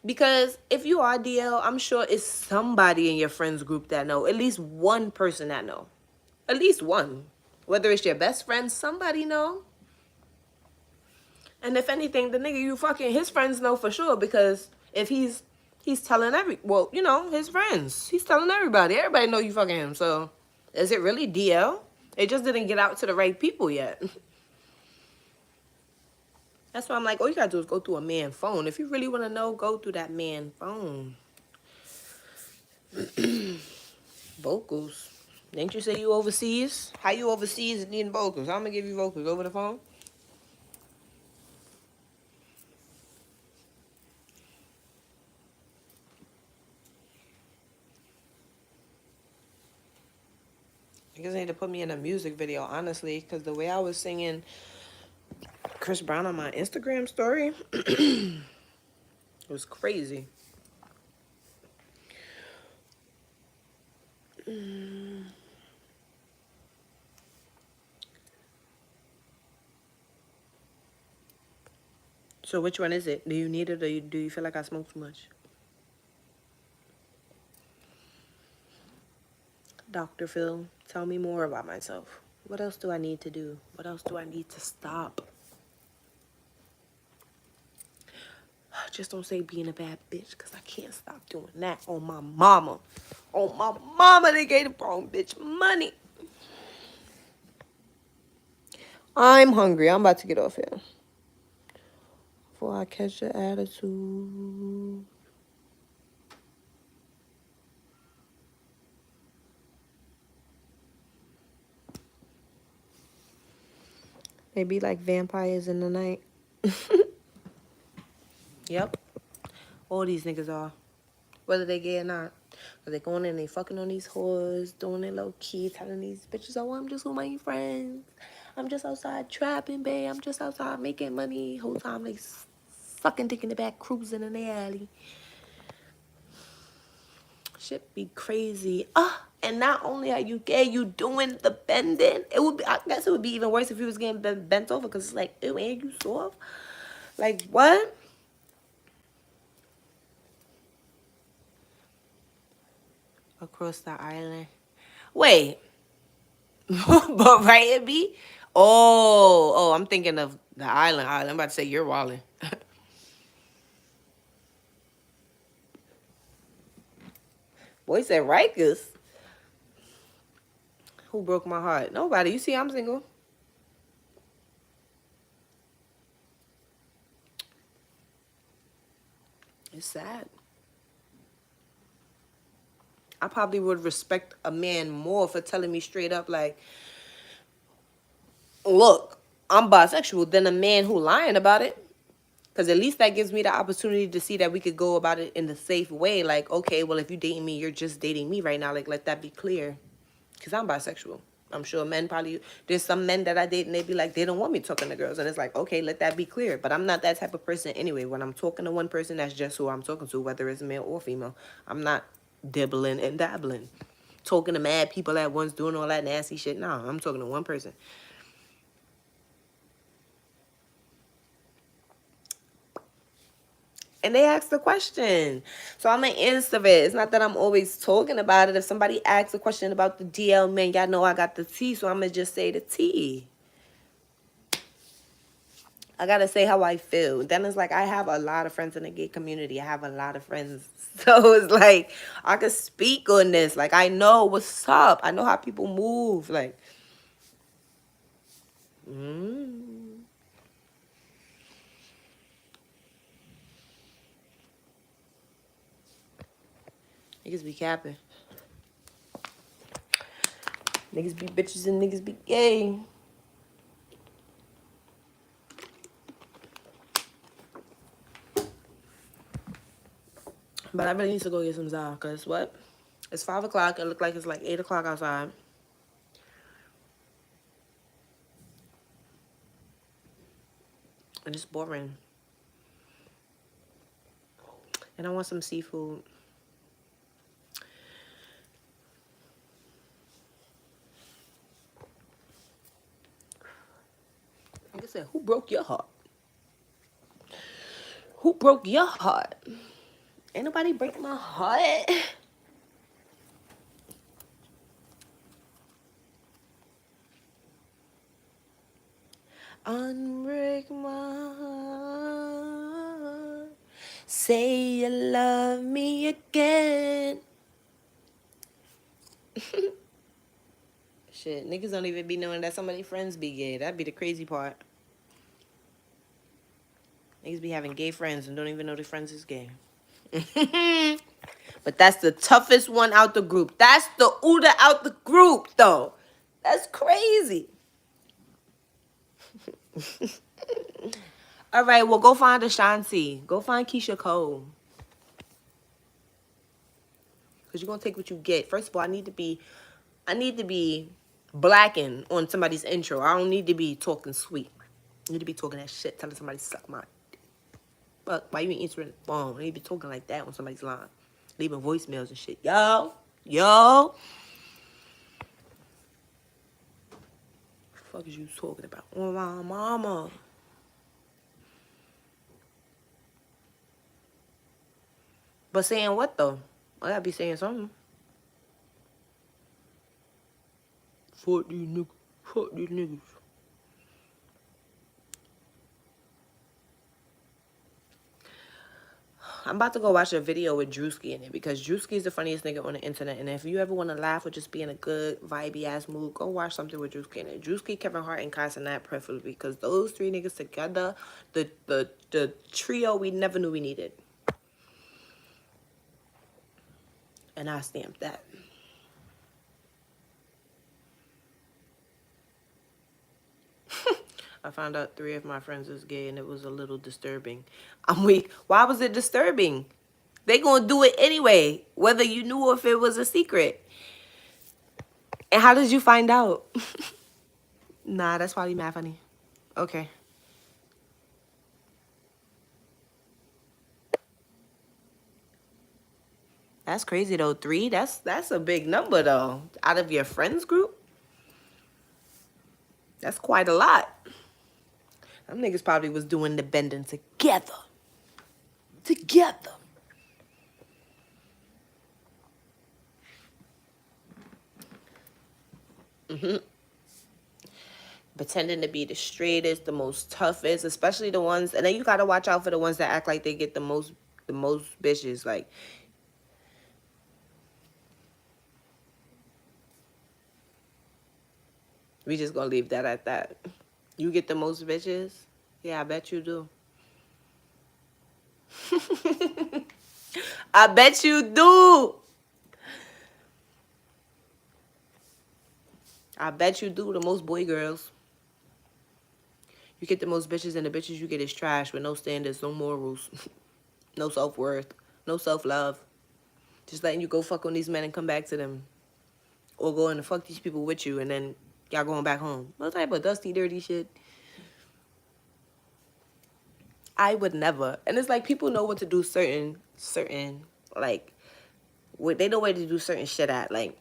Speaker 1: Because if you are DL, I'm sure it's somebody in your friends group that know. At least one person that know. At least one. Whether it's your best friend, somebody know. And if anything, the nigga you fucking, his friends know for sure. Because if he's telling his friends. He's telling everybody. Everybody know you fucking him. So, is it really DL? It just didn't get out to the right people yet. That's why I'm like, all you gotta do is go through a man phone. If you really want to know, go through that man phone. Vocals. Didn't you say you overseas? How you overseas and needing vocals? I'm gonna give you vocals over the phone. I guess I need to put me in a music video, honestly, because the way I was singing Chris Brown on my Instagram story, it was crazy. So which one is it? Do you need it, or do you feel like I smoke too much? Dr. Phil, tell me more about myself. What else do I need to do? What else do I need to stop? Just don't say being a bad bitch, because I can't stop doing that on my mama. On my mama, they gave the wrong bitch money. I'm hungry. I'm about to get off here. Before I catch the attitude. They be like vampires in the night. Yep. All these niggas are. Whether they gay or not. Cause they going in, they fucking on these whores, doing it low key, telling these bitches, oh, I'm just with my friends. I'm just outside trapping, babe. I'm just outside making money. Whole time they sucking dick in the back, cruising in the alley. Shit be crazy. And not only are you gay, you doing the bending. It would be, I guess it would be even worse if you was getting bent over, because it's like, ew, and you soft? Like, what? Across the island. Wait. But right it be? Oh, I'm thinking of the island. I'm about to say you're wilding. Boy said Rikers. Who broke my heart? Nobody. You see, I'm single. It's sad. I probably would respect a man more for telling me straight up, like, look, I'm bisexual, than a man who lying about it. Because at least that gives me the opportunity to see that we could go about it in the safe way. Like, okay, well, if you're dating me, you're just dating me right now. Like, let that be clear. Because I'm bisexual. I'm sure men probably, there's some men that I date and they be like, they don't want me talking to girls. And it's like, okay, let that be clear. But I'm not that type of person anyway. When I'm talking to one person, that's just who I'm talking to, whether it's male or female. I'm not dibbling and dabbling. Talking to mad people at once, doing all that nasty shit. No, I'm talking to one person. And they asked the question. So I'm going to answer it. It's not that I'm always talking about it. If somebody asks a question about the DL man, y'all know I got the T, so I'm going to just say the T. I gotta say how I feel. Then it's like I have a lot of friends in the gay community. I have a lot of friends. So it's like I could speak on this. Like I know what's up. I know how people move. Like, mm. Niggas be capping. Niggas be bitches and niggas be gay. But I really need to go get some Zah, cause what? It's 5 o'clock. It look like it's like 8 o'clock outside. And it's boring. And I want some seafood. Like I said, who broke your heart? Who broke your heart? Ain't nobody break my heart. Unbreak my heart. Say you love me again. Shit, niggas don't even be knowing that somebody friends be gay. That'd be the crazy part. Niggas be having gay friends and don't even know their friends is gay. But that's the toughest one out the group. That's the Uda out the group, though. That's crazy. All right, well, go find Ashanti. Go find Keisha Cole. Because you're going to take what you get. First of all, I need to be blacking on somebody's intro. I don't need to be talking sweet. I need to be talking that shit, telling somebody to suck my dick. But why you ain't answering the phone? I need to be talking like that on somebody's line. Leaving voicemails and shit. Yo. What the fuck is you talking about? Oh, my mama. But saying what, though? I gotta be saying something. Fuck these niggas. Fuck these niggas. I'm about to go watch a video with Drewski in it because Drewski is the funniest nigga on the internet. And if you ever want to laugh or just be in a good, vibey ass mood, go watch something with Drewski in it. Drewski, Kevin Hart, and Kai Cenat preferably because those three niggas together, the trio we never knew we needed. And I stamped that. I found out 3 of my friends is gay and it was a little disturbing. I'm weak. Why was it disturbing? They gonna do it anyway, whether you knew or if it was a secret. And how did you find out? Nah, that's probably mad funny. Okay. That's crazy though. 3, that's a big number though. Out of your friends group? That's quite a lot. Them niggas probably was doing the bending together. Together. Pretending to be the straightest, the most toughest, especially the ones, and then you gotta watch out for the ones that act like they get the most bitches. Like, we just gonna leave that at that. You get the most bitches? Yeah, I bet you do. I bet you do. I bet you do. The most boy girls. You get the most bitches, and the bitches you get is trash with no standards, no morals, no self-worth, no self-love. Just letting you go fuck on these men and come back to them. Or going to fuck these people with you and then y'all going back home. What type of dusty, dirty shit? I would never. And it's like people know what to do certain, like, they know where to do certain shit at. Like,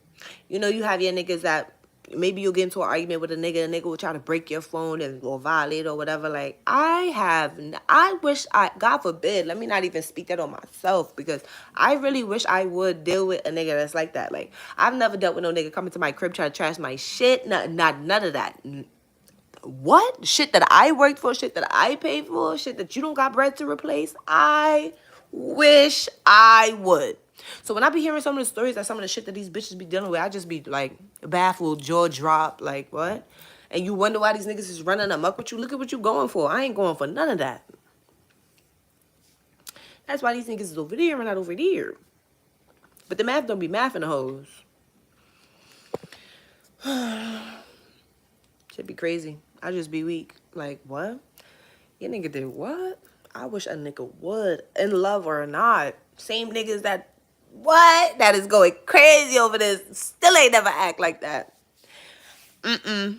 Speaker 1: you know, you have your niggas that maybe you'll get into an argument with a nigga will try to break your phone or violate or whatever. Like, I wish God forbid, let me not even speak that on myself because I really wish I would deal with a nigga that's like that. Like, I've never dealt with no nigga coming to my crib trying to trash my shit. Not none of that. What? Shit that I worked for, shit that I paid for, shit that you don't got bread to replace? I wish I would. So when I be hearing some of the stories that some of the shit that these bitches be dealing with, I just be like baffled, jaw drop, like what? And you wonder why these niggas is running amok with you. Look at what you going for. I ain't going for none of that. That's why these niggas is over there and not over there. But the math don't be mathing the hoes. Should be crazy. I just be weak. Like, what? Your nigga did what? I wish a nigga would. In love or not. Same niggas that, what? That is going crazy over this. Still ain't never act like that. Mm-mm.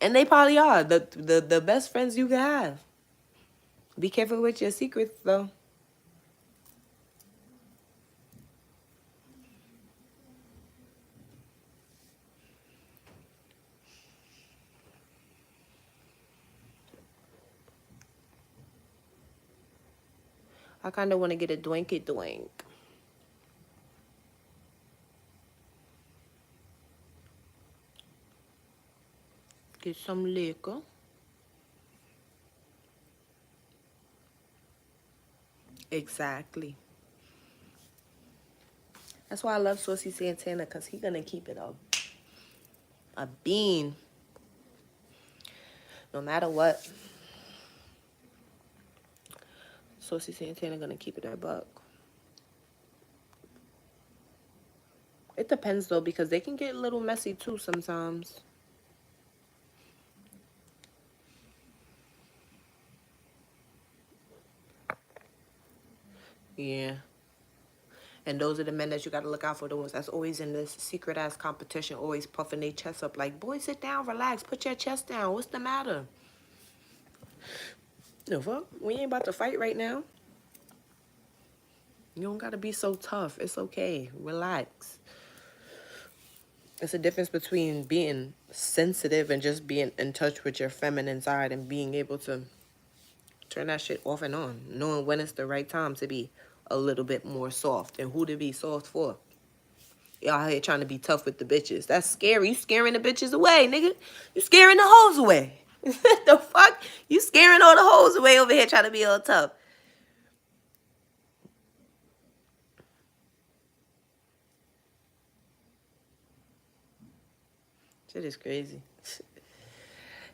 Speaker 1: And they probably are. The best friends you can have. Be careful with your secrets, though. I kind of want to get a doinky doink. Get some liquor. Exactly. That's why I love Saucy Santana, because he gonna keep it a bean. No matter what. Saucy Santana gonna keep it a buck. It depends though, because they can get a little messy too sometimes. Yeah. And those are the men that you gotta look out for, the ones that's always in this secret ass competition, always puffing their chest up like, boy, sit down, relax, put your chest down. What's the matter? No fuck? We ain't about to fight right now. You don't gotta be so tough. It's okay. Relax. It's a difference between being sensitive and just being in touch with your feminine side and being able to turn that shit off and on. Knowing when it's the right time to be a little bit more soft and who to be soft for. Y'all here trying to be tough with the bitches. That's scary. You scaring the bitches away, nigga. You scaring the hoes away. The fuck? You scaring all the hoes away over here trying to be all tough. Shit is crazy.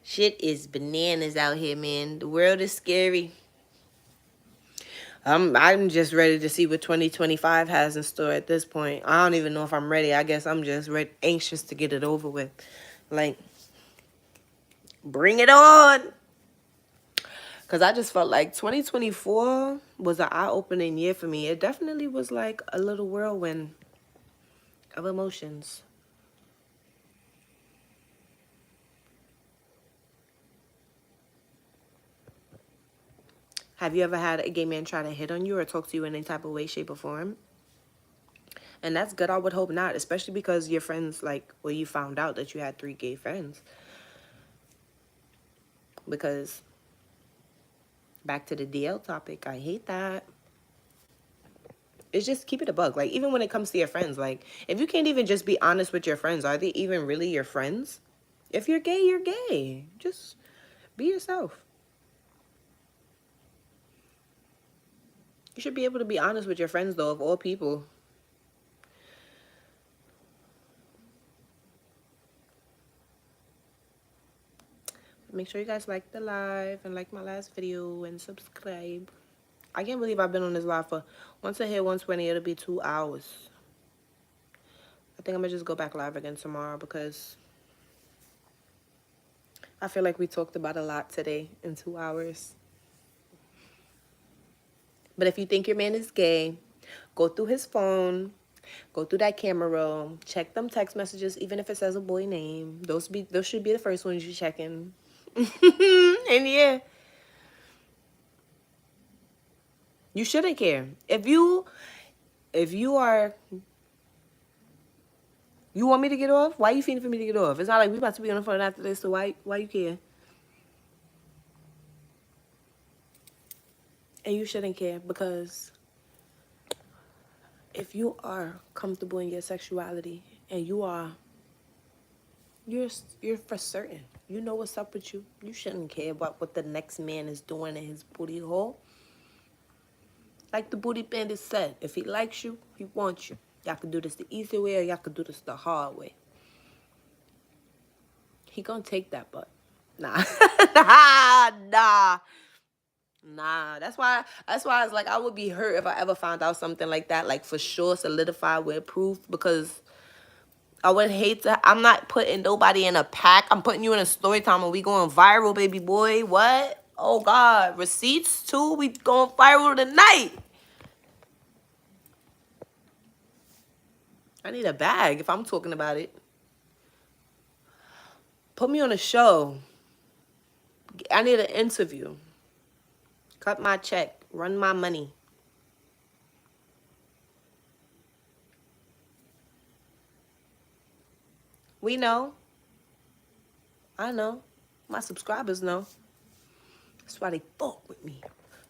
Speaker 1: Shit is bananas out here, man. The world is scary. I'm just ready to see what 2025 has in store at this point. I don't even know if I'm ready. I guess I'm just anxious to get it over with. Like, bring it on. Because I just felt like 2024 was an eye-opening year for me. It definitely was like a little whirlwind of emotions. Have you ever had a gay man try to hit on you or talk to you in any type of way, shape, or form? And that's good. I would hope not, especially because your friends, like, well, you found out that you had 3 gay friends. Because back to the DL topic, I hate that. It's just keep it a bug. Like, even when it comes to your friends, like, if you can't even just be honest with your friends, are they even really your friends? If you're gay, you're gay. Just be yourself. You should be able to be honest with your friends, though, of all people. Make sure you guys like the live and like my last video and subscribe. I can't believe I've been on this live for, once I hit 120, it'll be 2 hours. I think I'm going to just go back live again tomorrow because I feel like we talked about a lot today in 2 hours. But if you think your man is gay, go through his phone, go through that camera roll, check them text messages, even if it says a boy name. Those should be the first ones you checking. And yeah, you shouldn't care. If you are, you want me to get off? Why are you feeding for me to get off? It's not like we about to be on the phone after this, so why you care? And you shouldn't care, because if you are comfortable in your sexuality and you're for certain, You know what's up with you. You shouldn't care about what the next man is doing in his booty hole. Like the booty bandit said, if he likes you, he wants you. Y'all can do this the easy way or y'all can do this the hard way. He gonna take that butt. Nah. Nah. That's why I was like, I would be hurt if I ever found out something like that, like for sure solidified with proof, because I would hate to. I'm not putting nobody in a pack. I'm putting you in a story time and we going viral, baby boy. What? Oh God. Receipts too? We going viral tonight. I need a bag if I'm talking about it. Put me on a show. I need an interview. Cut my check. Run my money. We know. I know. My subscribers know. That's why they fuck with me.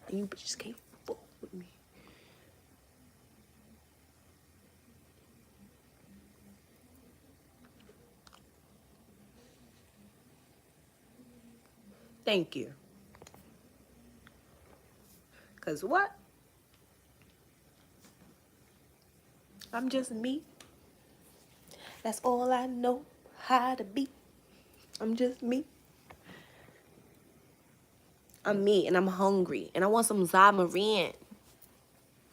Speaker 1: And you bitches can't fuck with me. Thank you. Because what? I'm just me. That's all I know how to be. I'm just me. I'm me and I'm hungry. And I want some Zamarin.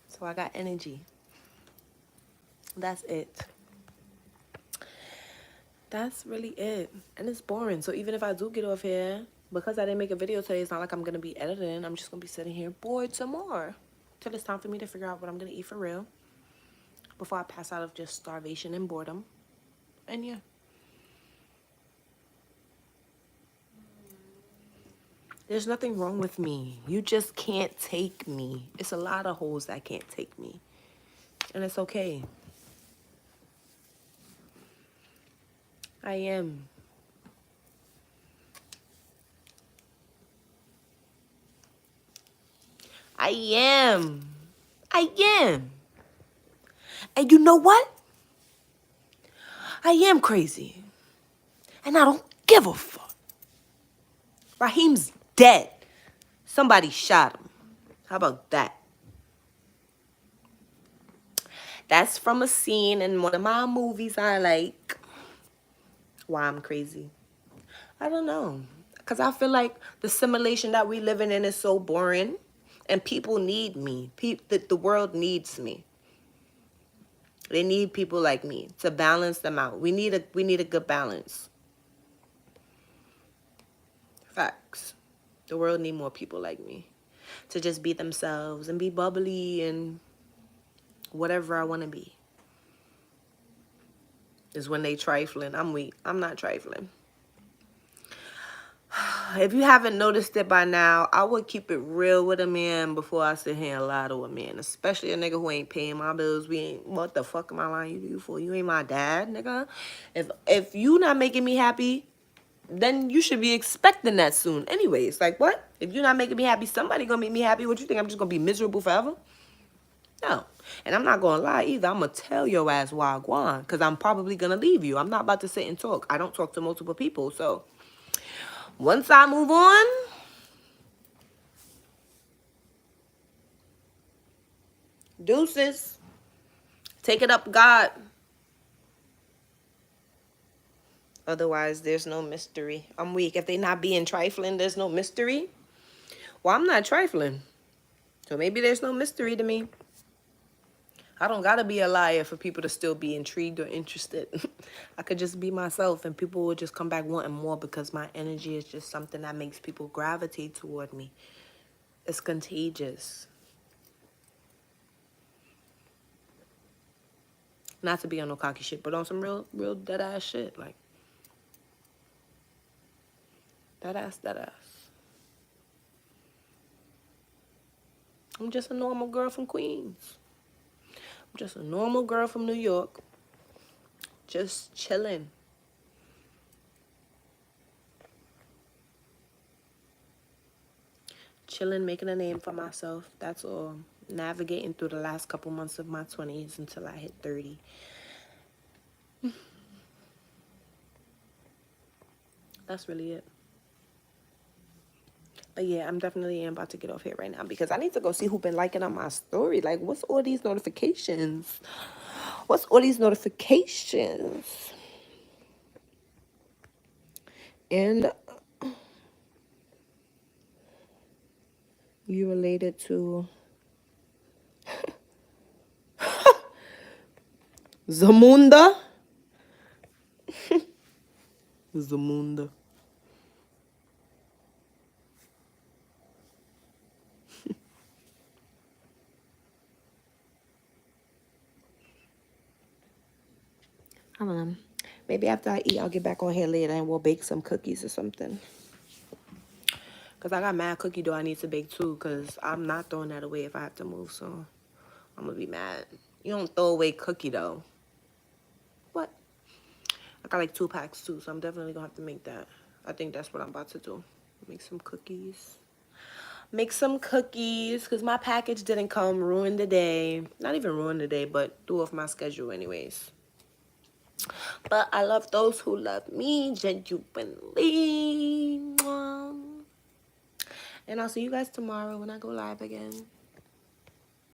Speaker 1: So I got energy. That's it. That's really it. And it's boring. So even if I do get off here, because I didn't make a video today, it's not like I'm going to be editing. I'm just going to be sitting here bored some more. Till it's time for me to figure out what I'm going to eat for real. Before I pass out of just starvation and boredom. And yeah. There's nothing wrong with me. You just can't take me. It's a lot of hoes that can't take me. And it's okay. I am. I am. I am. And you know what? I am crazy. And I don't give a fuck. Raheem's dead. Somebody shot him. How about that? That's from a scene in one of my movies I like. Why I'm crazy? I don't know. Because I feel like the simulation that we living in is so boring. And people need me. The world needs me. They need people like me to balance them out. We need a good balance. Facts. The world need more people like me to just be themselves and be bubbly and whatever I want to be. Is when they trifling. I'm weak. I'm not trifling. If you haven't noticed it by now, I would keep it real with a man before I sit here and lie to a man. Especially a nigga who ain't paying my bills. What the fuck am I lying to you for? You ain't my dad, nigga. If you not making me happy, then you should be expecting that soon. Anyways, like what? If you're not making me happy, somebody gonna make me happy. What you think? I'm just gonna be miserable forever? No. And I'm not gonna lie either. I'm gonna tell your ass wagwan, because I'm probably gonna leave you. I'm not about to sit and talk. I don't talk to multiple people. So once I move on, deuces. Take it up, God. Otherwise, there's no mystery. I'm weak. If they not being trifling, there's no mystery. Well, I'm not trifling. So maybe there's no mystery to me. I don't gotta be a liar for people to still be intrigued or interested. I could just be myself and people will just come back wanting more because my energy is just something that makes people gravitate toward me. It's contagious. Not to be on no cocky shit, but on some real dead ass shit. Like, dead ass. I'm just a normal girl from Queens. I'm just a normal girl from New York. Just chilling. Chilling, making a name for myself. That's all. Navigating through the last couple months of my 20s until I hit 30. That's really it. But yeah, I'm definitely about to get off here right now because I need to go see who been liking on my story. Like, what's all these notifications? What's all these notifications? And you related to Zamunda? Zamunda. I don't know. Maybe after I eat, I'll get back on here later and we'll bake some cookies or something. Because I got mad cookie dough I need to bake too because I'm not throwing that away if I have to move. So I'm going to be mad. You don't throw away cookie dough. What? I got like 2 packs too, so I'm definitely going to have to make that. I think that's what I'm about to do. Make some cookies. Make some cookies because my package didn't come. Ruined the day. Not even ruined the day, but threw off my schedule anyways. But I love those who love me genuinely. And I'll see you guys tomorrow when I go live again.